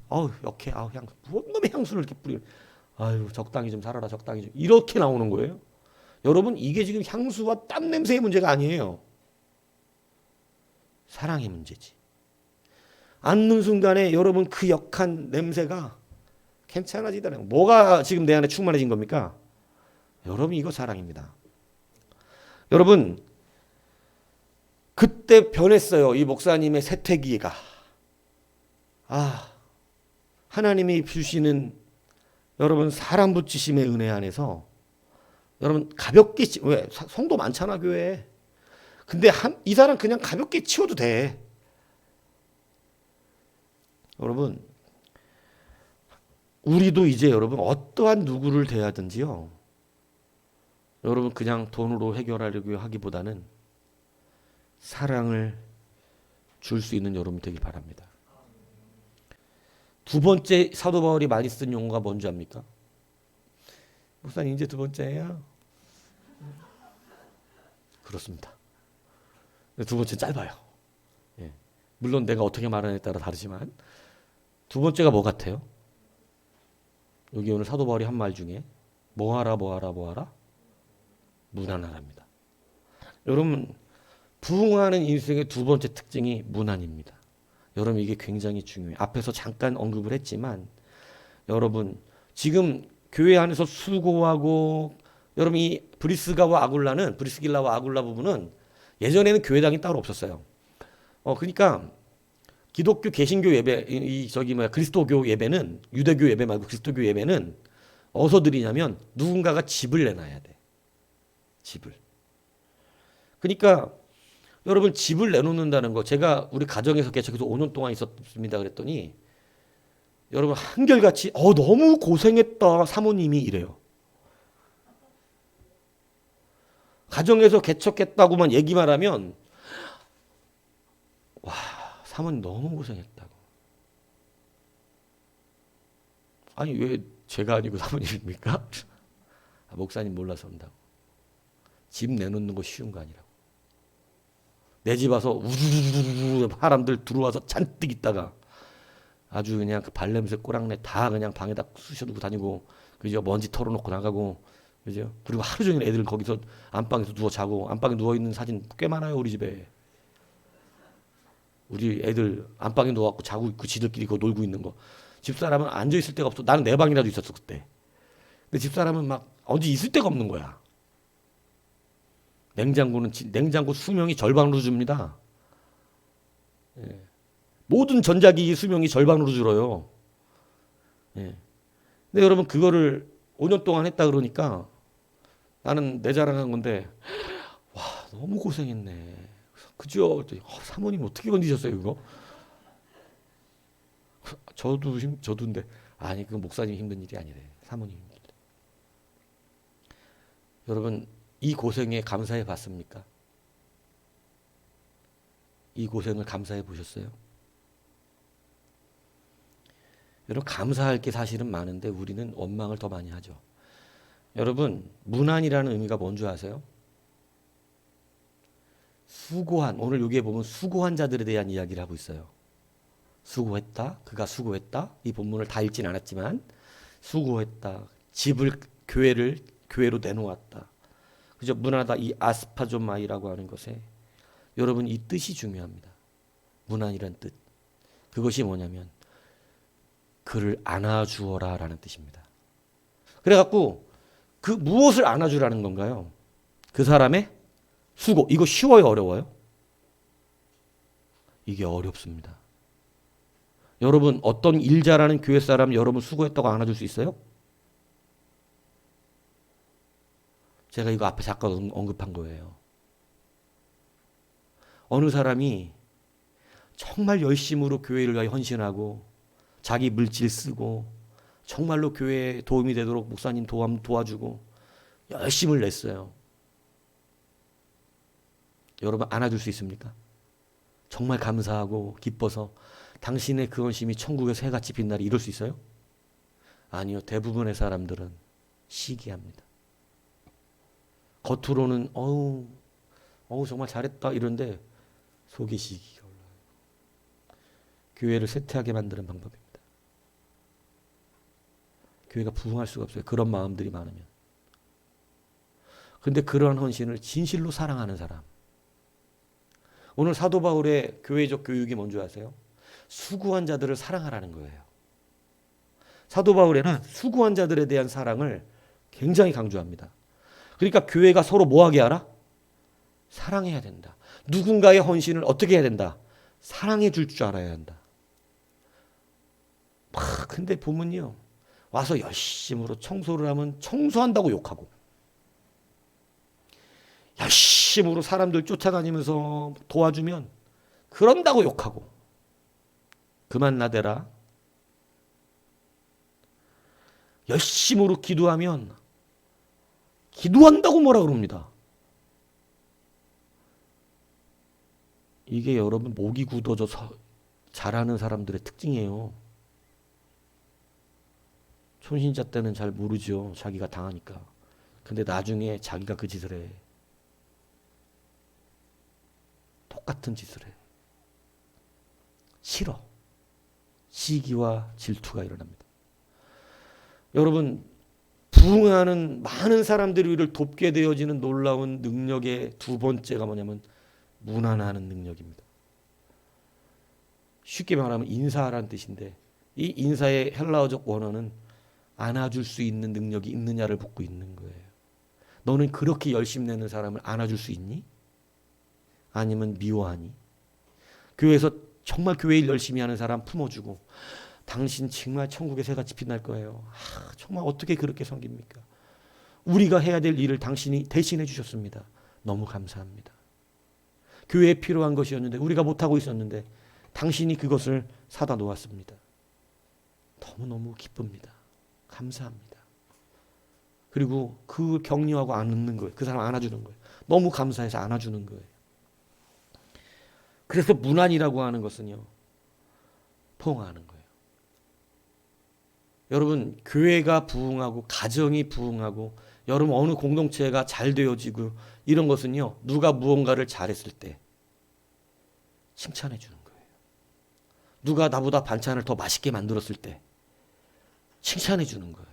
아우 역해. 향수. 뭔 놈의 향수를 이렇게 뿌리고. 아유 적당히 좀 살아라. 적당히 좀. 이렇게 나오는 거예요. 여러분 이게 지금 향수와 땀 냄새의 문제가 아니에요. 사랑의 문제지. 앉는 순간에 여러분 그 역한 냄새가 괜찮아지더라고요. 뭐가 지금 내 안에 충만해진 겁니까? 여러분 이거 사랑입니다. 여러분 그때 변했어요. 이 목사님의 세태기가. 하나님이 주시는 여러분 사람 붙이심의 은혜 안에서 여러분 가볍게 왜 성도 많잖아 교회에. 근데 이 사람 그냥 가볍게 치워도 돼. 여러분 우리도 이제 여러분 어떠한 누구를 대하든지요. 여러분 그냥 돈으로 해결하려고 하기보다는 사랑을 줄 수 있는 여러분 되길 바랍니다. 두 번째 사도 바울이 많이 쓴 용어가 뭔지 압니까? 목사님 이제 두 번째예요. 그렇습니다. 두 번째 짧아요. 예. 물론 내가 어떻게 말하느냐에 따라 다르지만 두 번째가 뭐 같아요? 여기 오늘 사도 바울이 한 말 중에 뭐하라 문안하랍니다. 여러분 부흥하는 인생의 두 번째 특징이 문안입니다. 여러분 이게 굉장히 중요해요. 앞에서 잠깐 언급을 했지만 여러분 지금 교회 안에서 수고하고 여러분 이 브리스길라와 아굴라 부부는 예전에는 교회당이 따로 없었어요. 그러니까 기독교 개신교 예배 그리스도교 예배는 유대교 예배 말고 그리스도교 예배는 어디서 드리냐면 누군가가 집을 내놔야 돼. 집을. 그러니까 여러분 집을 내놓는다는 거 제가 우리 가정에서 개척해서 5년 동안 있었습니다 그랬더니 여러분 한결같이 너무 고생했다 사모님이 이래요. 가정에서 개척했다고만 얘기만 하면 와 사모님 너무 고생했다고. 아니 왜 제가 아니고 사모님입니까? 목사님 몰라서 온다고. 집 내놓는 거 쉬운 거 아니라고. 내 집 와서 우르르르 사람들 들어와서 잔뜩 있다가 아주 그냥 그 발냄새 꼬랑내 다 그냥 방에다 쑤셔두고 다니고, 그죠? 먼지 털어놓고 나가고, 그죠? 그리고 하루 종일 애들 거기서 안방에서 누워 자고, 안방에 누워 있는 사진 꽤 많아요, 우리 집에. 우리 애들 안방에 누워갖고 자고 있고 지들끼리 그거 놀고 있는 거. 집사람은 앉아 있을 데가 없어. 나는 내 방이라도 있었어 그때. 근데 집사람은 막 어디 있을 데가 없는 거야. 냉장고 수명이 절반으로 줍니다. 예. 모든 전자기기 수명이 절반으로 줄어요. 예. 근데 여러분 그거를 5년 동안 했다 그러니까 나는 내 자랑한 건데, 와 너무 고생했네. 그죠? 그랬더니, 사모님 어떻게 건드셨어요 그거? 저도인데, 아니 그 목사님 힘든 일이 아니래. 사모님 힘든 일. 여러분 이 고생에 감사해 봤습니까? 이 고생을 감사해 보셨어요? 여러분 감사할 게 사실은 많은데 우리는 원망을 더 많이 하죠. 여러분 문안이라는 의미가 뭔지 아세요? 수고한, 오늘 여기에 보면 수고한 자들에 대한 이야기를 하고 있어요. 수고했다, 그가 수고했다. 이 본문을 다 읽진 않았지만 수고했다. 집을 교회로 내놓았다. 그죠? 문안하다, 이 아스파조마이라고 하는 것에 여러분 이 뜻이 중요합니다. 문안이란 뜻. 그것이 뭐냐면 그를 안아주어라 라는 뜻입니다. 그래갖고 그 무엇을 안아주라는 건가요? 그 사람의 수고. 이거 쉬워요, 어려워요? 이게 어렵습니다. 여러분 어떤 일 잘하는 교회 사람 여러분 수고했다고 안아줄 수 있어요? 제가 이거 앞에 잠깐 언급한 거예요. 어느 사람이 정말 열심으로 교회를 위하여 헌신하고 자기 물질 쓰고 정말로 교회에 도움이 되도록 목사님 도와주고 열심을 냈어요. 여러분 안아줄 수 있습니까? 정말 감사하고 기뻐서 당신의 그 헌심이 천국의 새같이 빛나리 이럴 수 있어요? 아니요. 대부분의 사람들은 시기합니다. 겉으로는 어우 정말 잘했다 이런데 속이 시기가 올라요. 교회를 쇠퇴하게 만드는 방법입니다. 교회가 부흥할 수가 없어요. 그런 마음들이 많으면. 그런데 그러한 헌신을 진실로 사랑하는 사람. 오늘 사도 바울의 교회적 교육이 뭔지 아세요? 수고한 자들을 사랑하라는 거예요. 사도 바울에는 수고한 자들에 대한 사랑을 굉장히 강조합니다. 그러니까 교회가 서로 뭐하게 하라? 사랑해야 된다. 누군가의 헌신을 어떻게 해야 된다? 사랑해 줄 줄 알아야 한다. 근데 보면요. 와서 열심으로 청소를 하면 청소한다고 욕하고 열심으로 사람들 쫓아다니면서 도와주면 그런다고 욕하고 그만 나대라. 열심으로 기도하면 기도한다고 뭐라 그럽니다. 이게 여러분 목이 굳어져서 잘하는 사람들의 특징이에요. 초신자 때는 잘 모르죠. 자기가 당하니까. 근데 나중에 자기가 그 짓을 해. 똑같은 짓을 해. 싫어. 시기와 질투가 일어납니다. 여러분 부흥하는 많은 사람들이 이를 돕게 되어지는 놀라운 능력의 두 번째가 뭐냐면 문안하는 능력입니다. 쉽게 말하면 인사하라는 뜻인데 이 인사의 헬라어적 원어는 안아줄 수 있는 능력이 있느냐를 묻고 있는 거예요. 너는 그렇게 열심히 내는 사람을 안아줄 수 있니? 아니면 미워하니? 교회에서 정말 교회 일 열심히 하는 사람 품어주고 당신 정말 천국의 새같이 빛날 거예요. 정말 어떻게 그렇게 섬깁니까? 우리가 해야 될 일을 당신이 대신해 주셨습니다. 너무 감사합니다. 교회에 필요한 것이었는데 우리가 못하고 있었는데 당신이 그것을 사다 놓았습니다. 너무너무 기쁩니다. 감사합니다. 그리고 그 격려하고 안는 거예요. 그 사람 안아주는 거예요. 너무 감사해서 안아주는 거예요. 그래서 문안이라고 하는 것은요. 포옹하는 거예요. 여러분 교회가 부흥하고 가정이 부흥하고 여러분 어느 공동체가 잘 되어지고 이런 것은요. 누가 무언가를 잘했을 때 칭찬해 주는 거예요. 누가 나보다 반찬을 더 맛있게 만들었을 때 칭찬해 주는 거예요.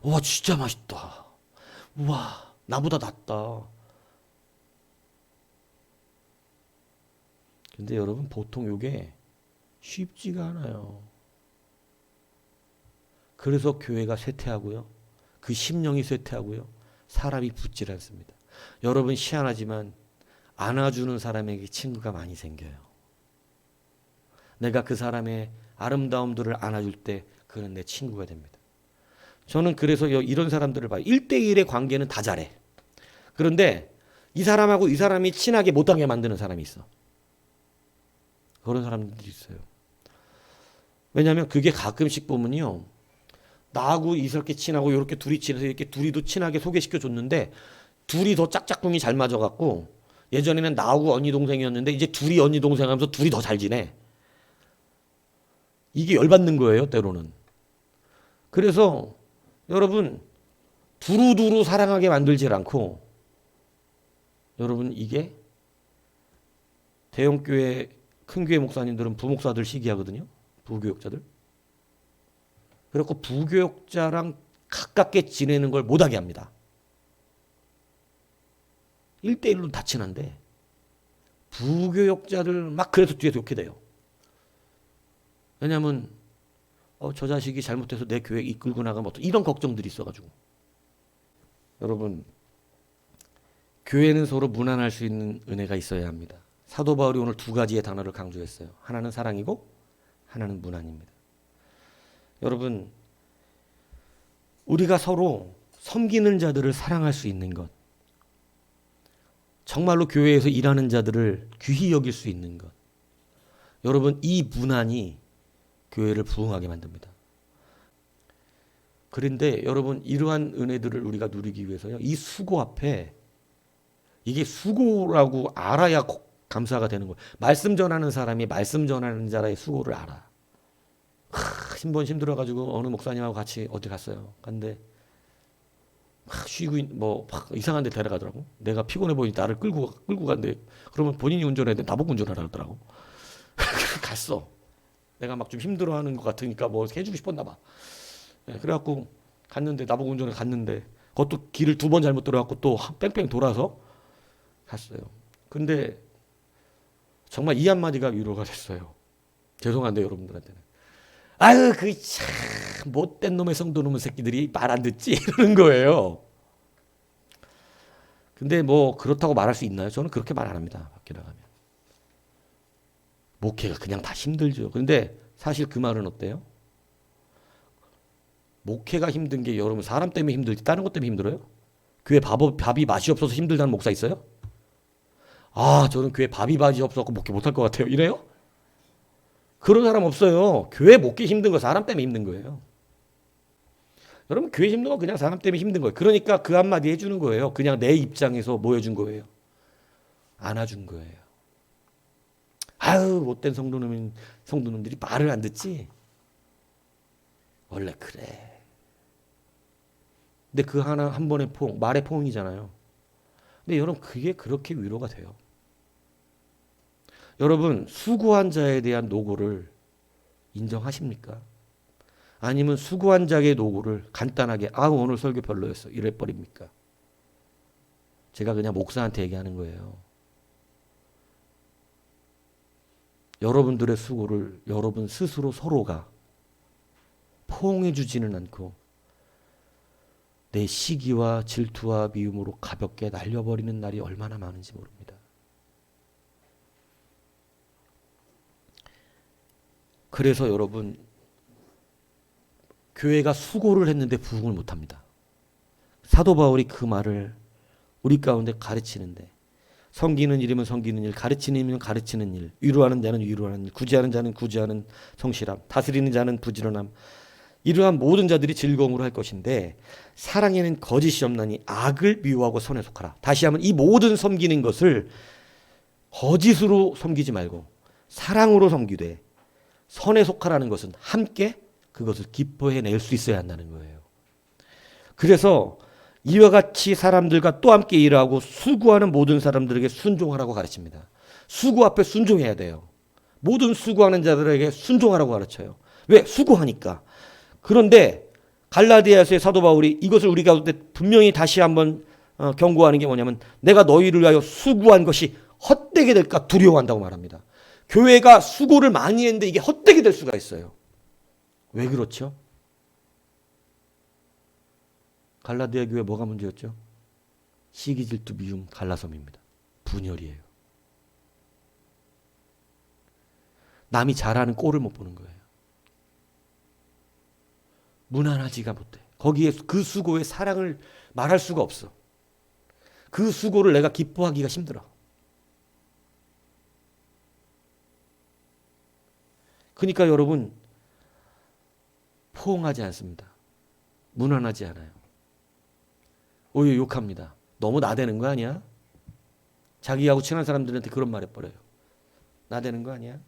와, 진짜 맛있다. 와, 나보다 낫다. 근데 여러분, 보통 이게 쉽지가 않아요. 그래서 교회가 쇠퇴하고요. 그 심령이 쇠퇴하고요. 사람이 붙질 않습니다. 여러분, 희한하지만 안아주는 사람에게 친구가 많이 생겨요. 내가 그 사람의 아름다움들을 안아줄 때 그는 내 친구가 됩니다. 저는 그래서 이런 사람들을 봐요. 1대1의 관계는 다 잘해. 그런데 이 사람하고 이 사람이 친하게 못하게 만드는 사람이 있어. 그런 사람들이 있어요. 왜냐하면 그게 가끔씩 보면요, 나하고 이렇게 친하고 이렇게 둘이 친해서 이렇게 둘이도 친하게 소개시켜 줬는데 둘이 더 짝짝꿍이 잘 맞아갖고, 예전에는 나하고 언니 동생이었는데 이제 둘이 언니 동생 하면서 둘이 더 잘 지내. 이게 열받는 거예요, 때로는. 그래서 여러분, 두루두루 사랑하게 만들질 않고, 여러분, 이게 대형교회 큰 교회 목사님들은 부목사들 시기하거든요. 부교육자들. 그래서 부교육자랑 가깝게 지내는 걸 못하게 합니다. 1대1로 다 친한데 부교육자들 막 그래서 뒤에서 욕해 돼요. 왜냐하면 저 자식이 잘못해서 내 교회 이끌고 나가면 어떡, 이런 걱정들이 있어가지고. 여러분, 교회는 서로 무난할 수 있는 은혜가 있어야 합니다. 사도 바울이 오늘 두 가지의 단어를 강조했어요. 하나는 사랑이고 하나는 무난입니다. 여러분, 우리가 서로 섬기는 자들을 사랑할 수 있는 것, 정말로 교회에서 일하는 자들을 귀히 여길 수 있는 것, 여러분, 이 무난이 교회를 부흥하게 만듭니다. 그런데 여러분, 이러한 은혜들을 우리가 누리기 위해서요, 이 수고 앞에, 이게 수고라고 알아야 감사가 되는 거예요. 말씀 전하는 사람이 말씀 전하는 자의 수고를 알아. 한번 힘들어가지고 어느 목사님하고 같이 어디 갔어요. 근데 쉬고 이상한 데 데려가더라고. 내가 피곤해 보니 나를 끌고 간대. 그러면 본인이 운전해야 돼. 나보고 운전하라 그러더라고. 갔어. 내가 막 좀 힘들어하는 것 같으니까 뭐 해주고 싶었나 봐. 그래갖고 갔는데, 나보고 운전해 갔는데, 그것도 길을 2번 잘못 들어갖고 또 뺑뺑 돌아서 갔어요. 근데 정말 이 한마디가 위로가 됐어요. 죄송한데 여러분들한테는. 아유, 그 참 못된 놈의 성도놈의 새끼들이 말 안 듣지 이러는 거예요. 근데 뭐 그렇다고 말할 수 있나요? 저는 그렇게 말 안 합니다. 밖에 나가면. 목회가 그냥 다 힘들죠. 그런데 사실 그 말은 어때요? 목회가 힘든 게 여러분 사람 때문에 힘들지 다른 것 때문에 힘들어요? 교회 밥이 맛이 없어서 힘들다는 목사 있어요? 저는 교회 밥이 맛이 없어서 목회 못할 것 같아요. 이래요? 그런 사람 없어요. 교회 목회 힘든 거 사람 때문에 힘든 거예요. 여러분, 교회 힘든 건 그냥 사람 때문에 힘든 거예요. 그러니까 그 한마디 해주는 거예요. 그냥 내 입장에서 뭐 해준 거예요? 안아준 거예요. 아유, 못된 성도놈들이 말을 안 듣지? 원래 그래. 근데 그 한 번의 말의 포옹이잖아요. 근데 여러분, 그게 그렇게 위로가 돼요. 여러분, 수고한 자에 대한 노고를 인정하십니까? 아니면 수고한 자의 노고를 간단하게 오늘 설교 별로였어 이래 버립니까? 제가 그냥 목사한테 얘기하는 거예요. 여러분들의 수고를 여러분 스스로 서로가 포옹해 주지는 않고 내 시기와 질투와 미움으로 가볍게 날려버리는 날이 얼마나 많은지 모릅니다. 그래서 여러분, 교회가 수고를 했는데 부흥을 못합니다. 사도 바울이 그 말을 우리 가운데 가르치는데, 섬기는 일이면 섬기는 일, 가르치는 일이면 가르치는 일, 위로하는 자는 위로하는 일, 구제하는 자는 구제하는 성실함, 다스리는 자는 부지런함, 이러한 모든 자들이 즐거움으로 할 것인데 사랑에는 거짓이 없나니 악을 미워하고 선에 속하라. 다시 하면 이 모든 섬기는 것을 거짓으로 섬기지 말고 사랑으로 섬기되 선에 속하라는 것은 함께 그것을 기뻐해낼 수 있어야 한다는 거예요. 그래서 이와 같이 사람들과 또 함께 일하고 수고하는 모든 사람들에게 순종하라고 가르칩니다. 수고 앞에 순종해야 돼요. 모든 수고하는 자들에게 순종하라고 가르쳐요. 왜? 수고하니까. 그런데 갈라디아서의 사도 바울이 이것을 우리가 볼 때 분명히 다시 한번 경고하는 게 뭐냐면 내가 너희를 위하여 수고한 것이 헛되게 될까 두려워한다고 말합니다. 교회가 수고를 많이 했는데 이게 헛되게 될 수가 있어요. 왜 그렇죠? 갈라디아 교회 뭐가 문제였죠? 시기, 질투, 미움, 갈라섬입니다. 분열이에요. 남이 잘하는 꼴을 못 보는 거예요. 무난하지가 못해. 거기에 그 수고의 사랑을 말할 수가 없어. 그 수고를 내가 기뻐하기가 힘들어. 그러니까 여러분 포옹하지 않습니다. 무난하지 않아요. 오히려 욕합니다. 너무 나대는 거 아니야? 자기하고 친한 사람들한테 그런 말 해버려요. 나대는 거 아니야?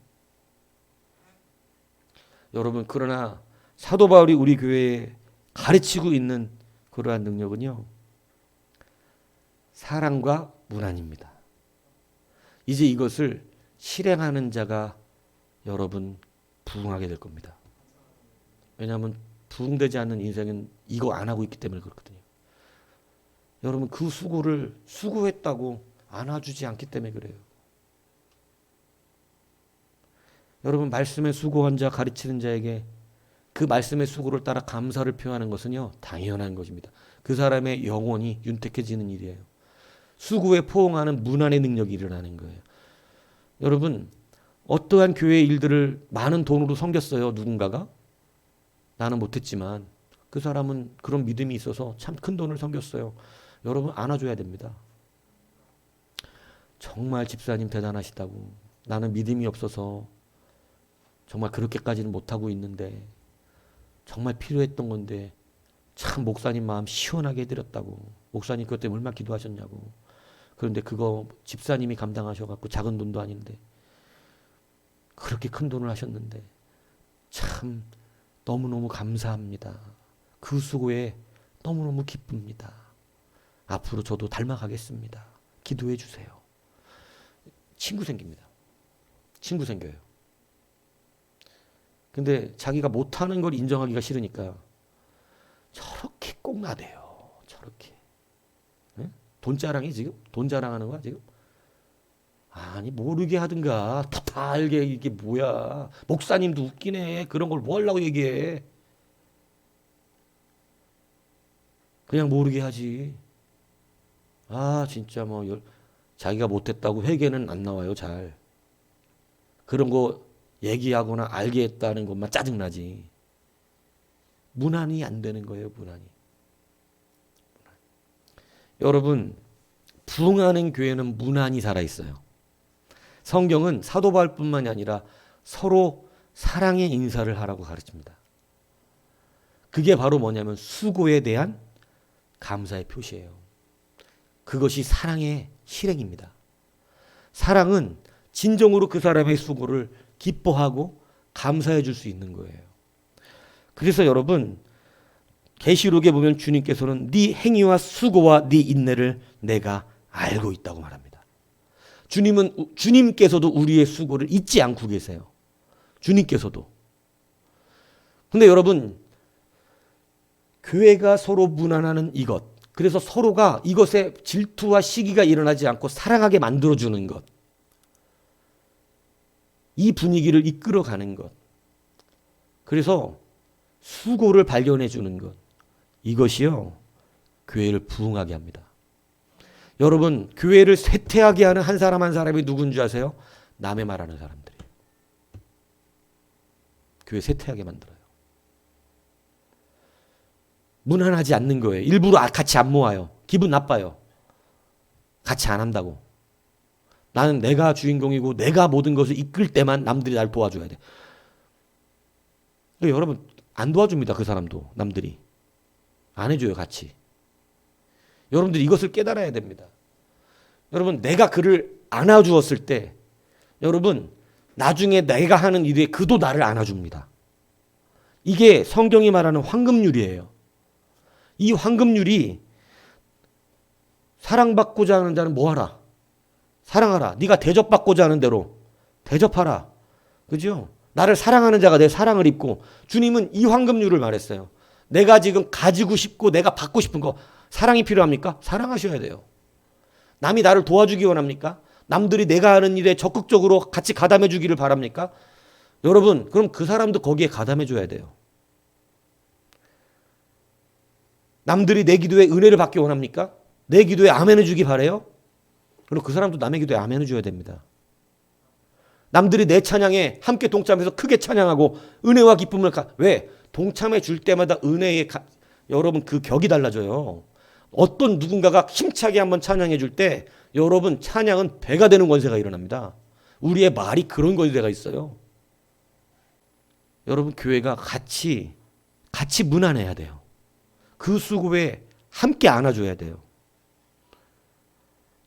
여러분 그러나 사도 바울이 우리 교회에 가르치고 있는 그러한 능력은요. 사랑과 무난입니다. 이제 이것을 실행하는 자가 여러분 부흥하게 될 겁니다. 왜냐하면 부흥되지 않는 인생은 이거 안 하고 있기 때문에 그렇거든요. 여러분 그 수고를 수고했다고 안아주지 않기 때문에 그래요. 여러분 말씀에 수고한 자 가르치는 자에게 그 말씀의 수고를 따라 감사를 표하는 것은요 당연한 것입니다. 그 사람의 영혼이 윤택해지는 일이에요. 수고에 포옹하는 문안의 능력이 일어나는 거예요. 여러분 어떠한 교회의 일들을 많은 돈으로 섬겼어요. 누군가가? 나는 못했지만 그 사람은 그런 믿음이 있어서 참 큰 돈을 섬겼어요. 여러분 안아줘야 됩니다. 정말 집사님 대단하시다고. 나는 믿음이 없어서 정말 그렇게까지는 못하고 있는데 정말 필요했던 건데 참 목사님 마음 시원하게 해드렸다고. 목사님 그것 때문에 얼마나 기도하셨냐고. 그런데 그거 집사님이 감당하셔갖고 작은 돈도 아닌데 그렇게 큰 돈을 하셨는데 참 너무너무 감사합니다. 그 수고에 너무너무 기쁩니다. 앞으로 저도 닮아가겠습니다. 기도해 주세요. 친구 생깁니다. 친구 생겨요. 근데 자기가 못하는 걸 인정하기가 싫으니까 저렇게 꼭 나대요. 저렇게. 네? 돈 자랑이 지금? 돈 자랑하는 거야 지금? 아니 모르게 하든가 다 알게 이게 뭐야. 목사님도 웃기네. 그런 걸 뭐 하려고 얘기해. 그냥 모르게 하지. 아 진짜 뭐 자기가 못했다고 회개는 안 나와요 잘. 그런 거 얘기하거나 알게 했다는 것만 짜증나지. 무난히 안 되는 거예요. 무난히. 여러분 부흥하는 교회는 무난히 살아있어요. 성경은 사도 바울뿐만이 아니라 서로 사랑의 인사를 하라고 가르칩니다. 그게 바로 뭐냐면 수고에 대한 감사의 표시예요. 그것이 사랑의 실행입니다. 사랑은 진정으로 그 사람의 수고를 기뻐하고 감사해 줄 수 있는 거예요. 그래서 여러분 계시록에 보면 주님께서는 네 행위와 수고와 네 인내를 내가 알고 있다고 말합니다. 주님께서도 우리의 수고를 잊지 않고 계세요. 주님께서도. 근데 여러분 교회가 서로 무난하는 이것, 그래서 서로가 이것에 질투와 시기가 일어나지 않고 사랑하게 만들어주는 것, 이 분위기를 이끌어가는 것, 그래서 수고를 발견해 주는 것, 이것이요 교회를 부흥하게 합니다. 여러분 교회를 쇠퇴하게 하는 한 사람 한 사람이 누군지 아세요? 남의 말하는 사람들이에요. 교회 쇠퇴하게 만들어요. 무난하지 않는 거예요. 일부러 같이 안 모아요. 기분 나빠요. 같이 안 한다고. 나는 내가 주인공이고 내가 모든 것을 이끌 때만 남들이 날 도와줘야 돼. 여러분 안 도와줍니다. 그 사람도 남들이. 안 해줘요. 같이. 여러분들이 이것을 깨달아야 됩니다. 여러분 내가 그를 안아주었을 때 여러분 나중에 내가 하는 일에 그도 나를 안아줍니다. 이게 성경이 말하는 황금률이에요. 이 황금률이 사랑받고자 하는 자는 뭐하라? 사랑하라. 네가 대접받고자 하는 대로 대접하라. 그죠? 나를 사랑하는 자가 내 사랑을 입고, 주님은 이 황금률을 말했어요. 내가 지금 가지고 싶고 내가 받고 싶은 거, 사랑이 필요합니까? 사랑하셔야 돼요. 남이 나를 도와주기 원합니까? 남들이 내가 하는 일에 적극적으로 같이 가담해 주기를 바랍니까? 여러분, 그럼 그 사람도 거기에 가담해 줘야 돼요. 남들이 내 기도에 은혜를 받기 원합니까? 내 기도에 아멘해 주기 바래요? 그럼 그 사람도 남의 기도에 아멘해 줘야 됩니다. 남들이 내 찬양에 함께 동참해서 크게 찬양하고 은혜와 기쁨을 왜? 동참해 줄 때마다 여러분 그 격이 달라져요. 어떤 누군가가 힘차게 한번 찬양해 줄 때 여러분 찬양은 배가 되는 권세가 일어납니다. 우리의 말이 그런 권세가 있어요. 여러분 교회가 같이 문안해야 돼요. 그 수고에 함께 안아줘야 돼요.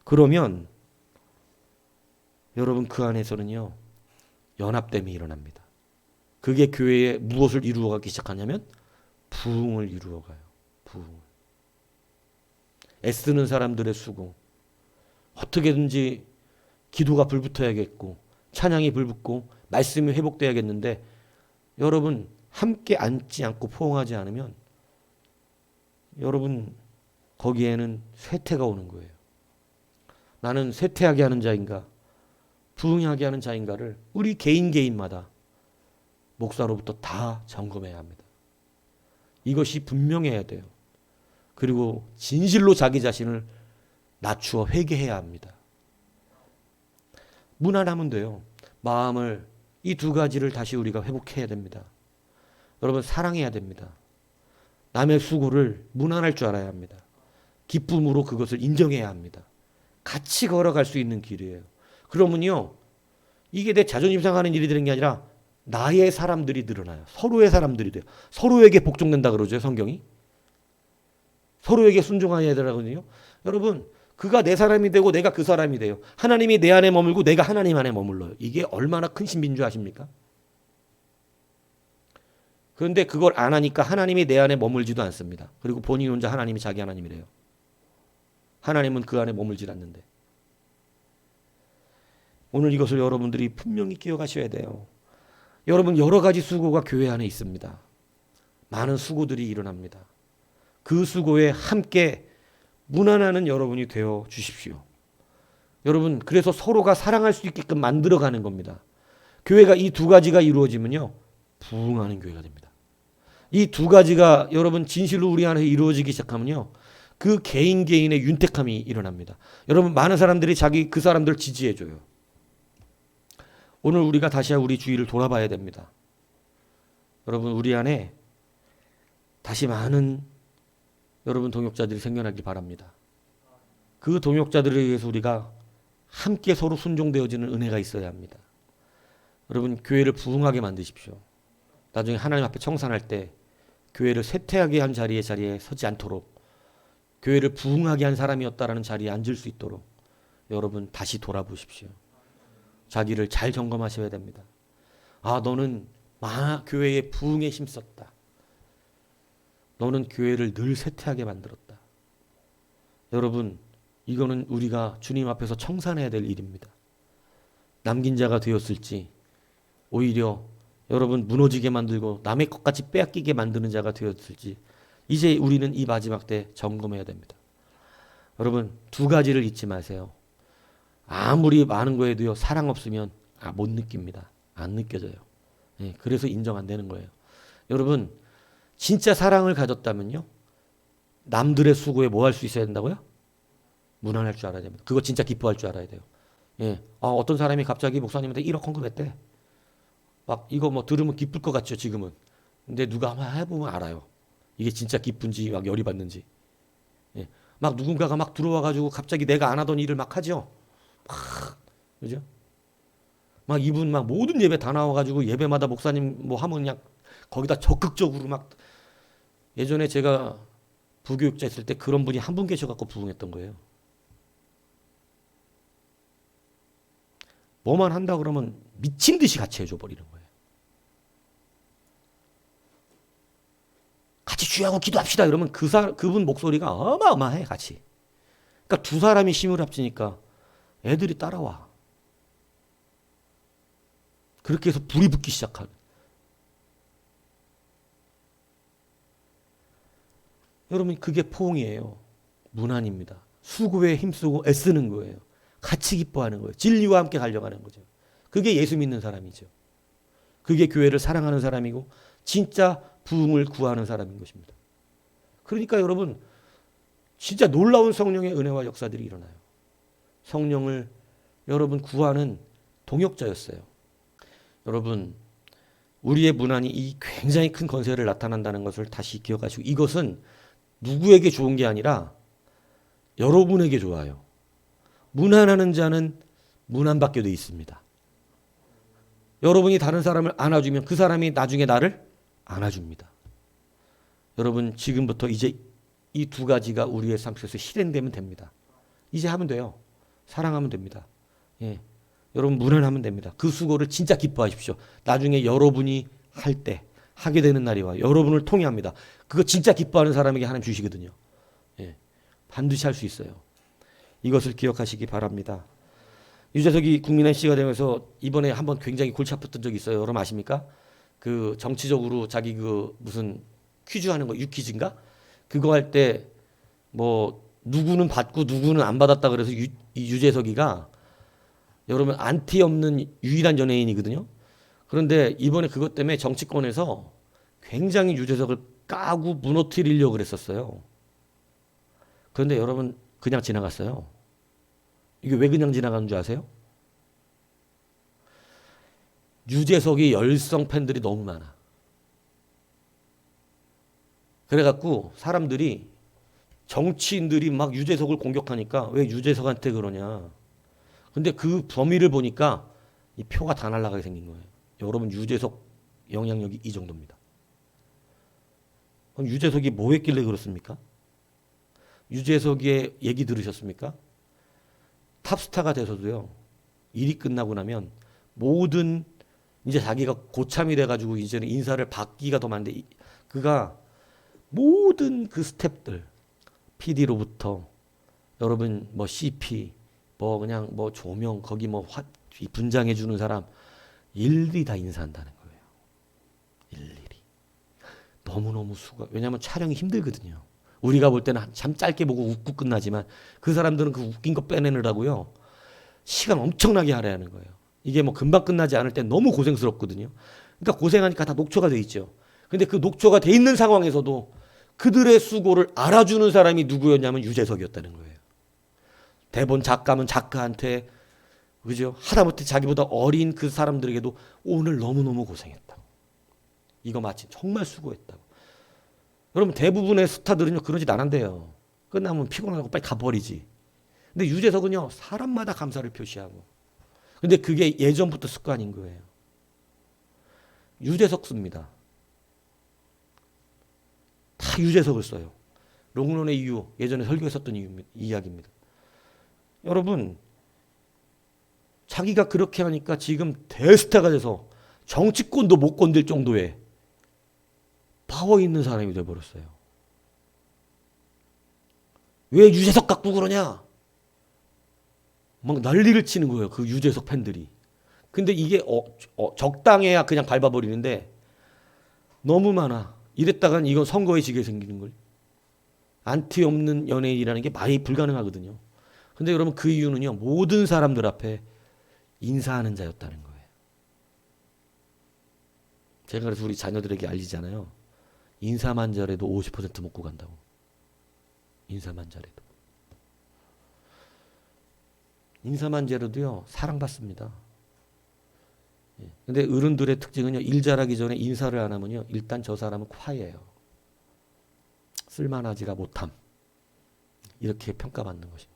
그러면 여러분 그 안에서는요 연합됨이 일어납니다. 그게 교회에 무엇을 이루어가기 시작하냐면 부흥을 이루어가요. 부흥을. 애쓰는 사람들의 수고. 어떻게든지 기도가 불붙어야겠고 찬양이 불붙고 말씀이 회복돼야겠는데 여러분 함께 앉지 않고 포옹하지 않으면 여러분 거기에는 쇠퇴가 오는 거예요. 나는 쇠퇴하게 하는 자인가 부흥하게 하는 자인가를 우리 개인마다 목사로부터 다 점검해야 합니다. 이것이 분명해야 돼요. 그리고 진실로 자기 자신을 낮추어 회개해야 합니다. 무난하면 돼요. 마음을 이 두 가지를 다시 우리가 회복해야 됩니다. 여러분 사랑해야 됩니다. 남의 수고를 무난할 줄 알아야 합니다. 기쁨으로 그것을 인정해야 합니다. 같이 걸어갈 수 있는 길이에요. 그러면요 이게 내 자존심 상하는 일이 되는 게 아니라 나의 사람들이 늘어나요. 서로의 사람들이 돼요. 서로에게 복종된다 그러죠 성경이. 서로에게 순종해야 되거든요. 여러분 그가 내 사람이 되고 내가 그 사람이 돼요. 하나님이 내 안에 머물고 내가 하나님 안에 머물러요. 이게 얼마나 큰 신비인 줄 아십니까? 그런데 그걸 안 하니까 하나님이 내 안에 머물지도 않습니다. 그리고 본인 혼자 하나님이 자기 하나님이래요. 하나님은 그 안에 머물질 않는데. 오늘 이것을 여러분들이 분명히 기억하셔야 돼요. 여러분 여러 가지 수고가 교회 안에 있습니다. 많은 수고들이 일어납니다. 그 수고에 함께 문안하는 여러분이 되어 주십시오. 여러분 그래서 서로가 사랑할 수 있게끔 만들어가는 겁니다. 교회가 이 두 가지가 이루어지면요 부흥하는 교회가 됩니다. 이 두 가지가 여러분 진실로 우리 안에 이루어지기 시작하면요 그 개인의 윤택함이 일어납니다. 여러분 많은 사람들이 그 사람들 지지해줘요. 오늘 우리가 다시 우리 주위를 돌아봐야 됩니다. 여러분 우리 안에 다시 많은 여러분 동역자들이 생겨나길 바랍니다. 그 동역자들에 의해서 우리가 함께 서로 순종되어지는 은혜가 있어야 합니다. 여러분 교회를 부흥하게 만드십시오. 나중에 하나님 앞에 청산할 때 교회를 쇠퇴하게 한 자리에 서지 않도록 교회를 부흥하게 한 사람이었다라는 자리에 앉을 수 있도록 여러분 다시 돌아보십시오. 자기를 잘 점검하셔야 됩니다. 아 너는 교회에 부흥에 힘썼다. 너는 교회를 늘 쇠퇴하게 만들었다. 여러분 이거는 우리가 주님 앞에서 청산해야 될 일입니다. 남긴 자가 되었을지 오히려 여러분 무너지게 만들고 남의 것같이 빼앗기게 만드는 자가 되었을지 이제 우리는 이 마지막 때 점검해야 됩니다. 여러분 두 가지를 잊지 마세요. 아무리 많은 거에도요 사랑 없으면 못 느낍니다. 안 느껴져요. 그래서 인정 안 되는 거예요. 여러분 진짜 사랑을 가졌다면요 남들의 수고에 뭐 할 수 있어야 된다고요? 무난할 줄 알아야 됩니다. 그거 진짜 기뻐할 줄 알아야 돼요. 어떤 사람이 갑자기 목사님한테 1억 헌금했대. 막 이거 뭐 들으면 기쁠 것 같죠 지금은. 근데 누가 한번 해보면 알아요. 이게 진짜 기쁜지 막 열이 받는지. 막 누군가가 막 들어와가지고 갑자기 내가 안 하던 일을 막 하죠. 그죠? 막 이분 막 모든 예배 다 나와가지고 예배마다 목사님 뭐 하면 그냥 거기다 적극적으로 막. 예전에 제가 부교육자 있을 때 그런 분이 한 분 계셔갖고 부흥했던 거예요. 뭐만 한다 그러면 미친 듯이 같이 해줘 버리는 거예요. 같이 주야하고 기도합시다 이러면 그분 목소리가 어마어마해 같이. 그러니까 두 사람이 힘을 합치니까 애들이 따라와. 그렇게 해서 불이 붙기 시작하는. 여러분 그게 포옹이에요. 문안입니다. 수고에 힘쓰고 애쓰는 거예요. 같이 기뻐하는 거예요. 진리와 함께 달려가는 거죠. 그게 예수 믿는 사람이죠. 그게 교회를 사랑하는 사람이고 진짜 부흥을 구하는 사람인 것입니다. 그러니까 여러분 진짜 놀라운 성령의 은혜와 역사들이 일어나요. 성령을 여러분 구하는 동역자였어요. 여러분 우리의 문안이 이 굉장히 큰 권세를 나타난다는 것을 다시 기억하시고 이것은 누구에게 좋은 게 아니라 여러분에게 좋아요. 문안하는 자는 문안받게 돼 있습니다. 여러분이 다른 사람을 안아주면 그 사람이 나중에 나를 안아줍니다. 여러분 지금부터 이제 이 두 가지가 우리의 삶 속에서 실현되면 됩니다. 이제 하면 돼요. 사랑하면 됩니다. 예. 여러분 문안하면 됩니다. 그 수고를 진짜 기뻐하십시오. 나중에 여러분이 할 때 하게 되는 날이 와요. 여러분을 통해 합니다. 그거 진짜 기뻐하는 사람에게 하나님 주시거든요. 예. 반드시 할 수 있어요. 이것을 기억하시기 바랍니다. 유재석이 국민의 씨가 되면서 이번에 한번 굉장히 골치 아팠던 적이 있어요. 여러분 아십니까? 그 정치적으로 자기 그 무슨 퀴즈 하는 거 유퀴즈인가? 그거 할 때 뭐 누구는 받고 누구는 안 받았다 그래서 이 유재석이가 여러분 안티 없는 유일한 연예인이거든요. 그런데 이번에 그것 때문에 정치권에서 굉장히 유재석을 까고 무너뜨리려고 그랬었어요. 그런데 여러분 그냥 지나갔어요. 이게 왜 그냥 지나가는 줄 아세요? 유재석이 열성 팬들이 너무 많아. 그래갖고 사람들이 정치인들이 막 유재석을 공격하니까 왜 유재석한테 그러냐. 근데 그 범위를 보니까 이 표가 다 날아가게 생긴 거예요. 여러분 유재석 영향력이 이 정도입니다. 그럼 유재석이 뭐 했길래 그렇습니까? 유재석의 얘기 들으셨습니까? 탑스타가 돼서도요. 일이 끝나고 나면 모든 이제 자기가 고참이 돼가지고 이제는 인사를 받기가 더 많은데 그가 모든 그 스텝들 PD로부터 여러분 뭐 CP 뭐 그냥 뭐 조명 거기 뭐 분장해 주는 사람 일일이 다 인사한다는 거예요. 일일이. 너무너무 수고. 왜냐하면 촬영이 힘들거든요. 우리가 볼 때는 참 짧게 보고 웃고 끝나지만 그 사람들은 그 웃긴 거 빼내느라고요. 시간 엄청나게 할애하는 거예요. 이게 뭐 금방 끝나지 않을 때 너무 고생스럽거든요. 그러니까 고생하니까 다 녹초가 돼 있죠. 근데 그 녹초가 돼 있는 상황에서도 그들의 수고를 알아주는 사람이 누구였냐면 유재석이었다는 거예요. 대본 작가면 작가한테 그죠? 하다못해 자기보다 어린 그 사람들에게도 오늘 너무너무 고생했다고. 이거 마치 정말 수고했다고. 여러분 대부분의 스타들은요 그런 짓 안 한대요. 끝나면 피곤하고 빨리 가버리지. 근데 유재석은요 사람마다 감사를 표시하고. 근데 그게 예전부터 습관인 거예요. 유재석 씁니다. 다 유재석을 써요. 롱런의 이유 예전에 설교했었던 이야기입니다. 여러분 자기가 그렇게 하니까 지금 대스타가 돼서 정치권도 못 건들 정도의 파워 있는 사람이 되어버렸어요. 왜 유재석 갖고 그러냐? 막 난리를 치는 거예요. 그 유재석 팬들이. 근데 이게 적당해야 그냥 밟아버리는데 너무 많아. 이랬다간 이건 선거에 지게 생기는 걸. 안티 없는 연예인이라는 게 많이 불가능하거든요. 근데 여러분 그 이유는요. 모든 사람들 앞에 인사하는 자였다는 거예요. 제가 그래서 우리 자녀들에게 알리잖아요. 인사만 잘해도 50% 먹고 간다고. 인사만 잘해도. 인사만 잘해도요. 사랑받습니다. 근데 어른들의 특징은요. 일 잘하기 전에 인사를 안 하면요. 일단 저 사람은 콰이예요. 쓸만하지가 못함. 이렇게 평가받는 것입니다.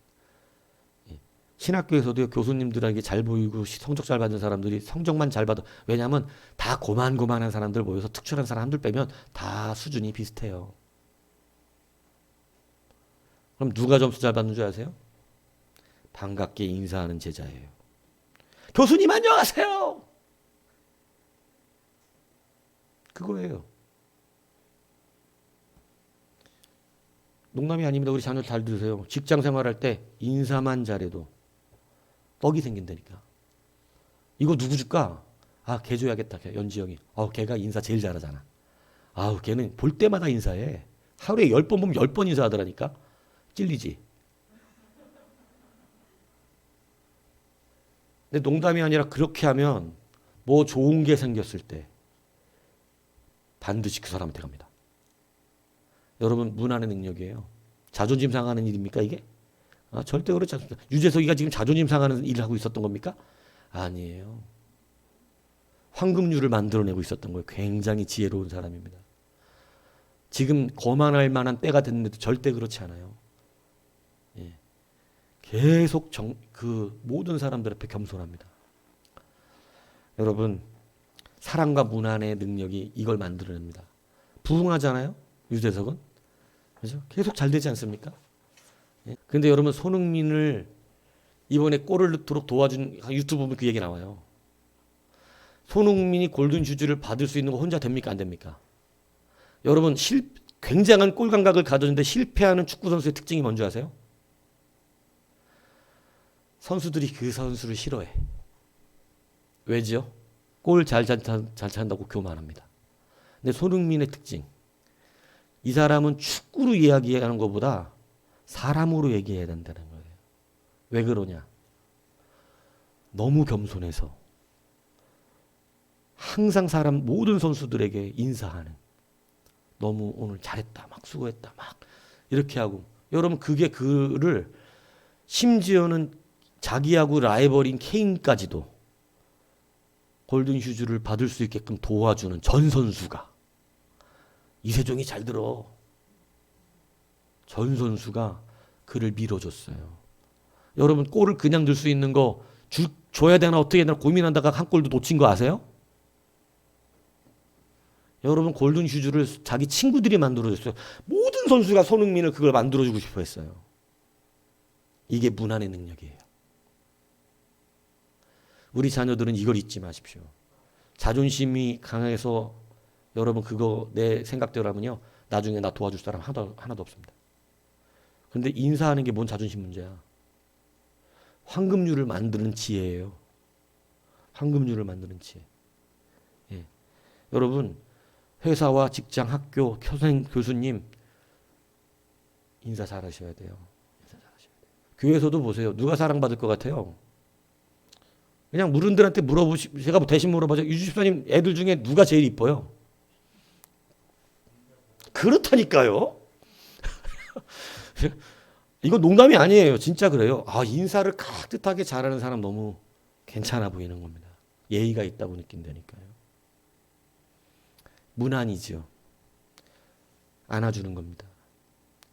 신학교에서도요. 교수님들에게 잘 보이고 성적 잘 받는 사람들이 성적만 잘 받아. 왜냐하면 다 고만고만한 사람들 모여서 특출한 사람들 빼면 다 수준이 비슷해요. 그럼 누가 점수 잘 받는 줄 아세요? 반갑게 인사하는 제자예요. 교수님 안녕하세요. 그거예요. 농담이 아닙니다. 우리 자녀들 잘 들으세요. 직장 생활할 때 인사만 잘해도 떡이 생긴다니까. 이거 누구 줄까? 아, 걔 줘야겠다. 걔 연지영이. 걔가 인사 제일 잘하잖아. 아우, 걔는 볼 때마다 인사해. 하루에 10번 보면 10번 인사하더라니까. 찔리지. 근데 농담이 아니라 그렇게 하면 뭐 좋은 게 생겼을 때 반드시 그 사람한테 갑니다. 여러분, 문안의 능력이에요. 자존심 상하는 일입니까 이게? 절대 그렇지 않습니다. 유재석이가 지금 자존심 상하는 일을 하고 있었던 겁니까? 아니에요. 황금률을 만들어내고 있었던 거예요. 굉장히 지혜로운 사람입니다. 지금 거만할 만한 때가 됐는데도 절대 그렇지 않아요. 예. 계속 그 모든 사람들 앞에 겸손합니다. 여러분, 사랑과 문안의 능력이 이걸 만들어냅니다. 부흥하잖아요. 유재석은. 그렇죠? 계속 잘 되지 않습니까? 예. 근데 여러분, 손흥민을 이번에 골을 넣도록 도와준 유튜브 보면 그 얘기 나와요. 손흥민이 골든슈즈를 받을 수 있는 거 혼자 됩니까? 안 됩니까? 여러분, 굉장한 골 감각을 가졌는데 실패하는 축구 선수의 특징이 뭔지 아세요? 선수들이 그 선수를 싫어해. 왜지요? 골 잘 찬다고 교만합니다. 근데 손흥민의 특징, 이 사람은 축구로 이야기하는 것보다 사람으로 얘기해야 된다는 거예요. 왜 그러냐? 너무 겸손해서 항상 모든 선수들에게 인사하는, 너무 오늘 잘했다, 막 수고했다, 막 이렇게 하고, 여러분, 그게 그를 심지어는 자기하고 라이벌인 케인까지도 골든슈즈를 받을 수 있게끔 도와주는 전 선수가, 이세종이 잘 들어, 전 선수가 그를 밀어줬어요. 여러분, 골을 그냥 넣을 수 있는 거 줘야 되나 어떻게 해야 되나 고민하다가 한 골도 놓친 거 아세요? 여러분, 골든슈즈를 자기 친구들이 만들어줬어요. 모든 선수가 손흥민을 그걸 만들어주고 싶어 했어요. 이게 문안의 능력이에요. 우리 자녀들은 이걸 잊지 마십시오. 자존심이 강해서 여러분 그거 내 생각대로 하면요, 나중에 나 도와줄 사람 하나도 없습니다. 근데 인사하는 게 뭔 자존심 문제야. 황금률을 만드는 지혜예요. 황금률을 만드는 지혜. 예. 여러분, 회사와 직장, 학교, 교수님 인사 잘하셔야 돼요. 인사 잘하셔야 돼요. 교회에서도 보세요. 누가 사랑받을 것 같아요? 그냥 어른들한테 제가 대신 물어봐죠. 유집사님 애들 중에 누가 제일 이뻐요? 그렇다니까요. 이거 농담이 아니에요. 진짜 그래요. 인사를 깍듯하게 잘하는 사람 너무 괜찮아 보이는 겁니다. 예의가 있다고 느낀다니까요. 문안이죠. 안아주는 겁니다.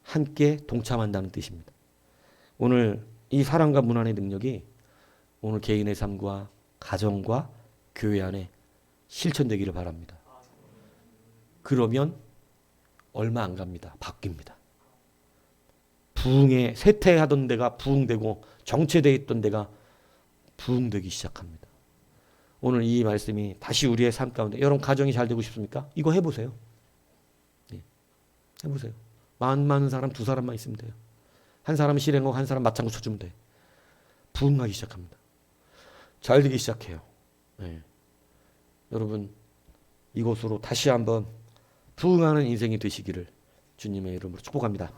함께 동참한다는 뜻입니다. 오늘 이 사랑과 문안의 능력이 오늘 개인의 삶과 가정과 교회 안에 실천되기를 바랍니다. 그러면 얼마 안 갑니다. 바뀝니다. 부흥에 쇠퇴하던 데가 부흥되고 정체되어 있던 데가 부흥되기 시작합니다. 오늘 이 말씀이 다시 우리의 삶 가운데, 여러분 가정이 잘 되고 싶습니까? 이거 해보세요. 예. 해보세요. 많은 사람 2사람만 있으면 돼요. 한 사람은 실행하고 한 사람 맞장구 쳐주면 돼. 부흥하기 시작합니다. 잘 되기 시작해요. 예. 여러분, 이곳으로 다시 한번 부흥하는 인생이 되시기를 주님의 이름으로 축복합니다.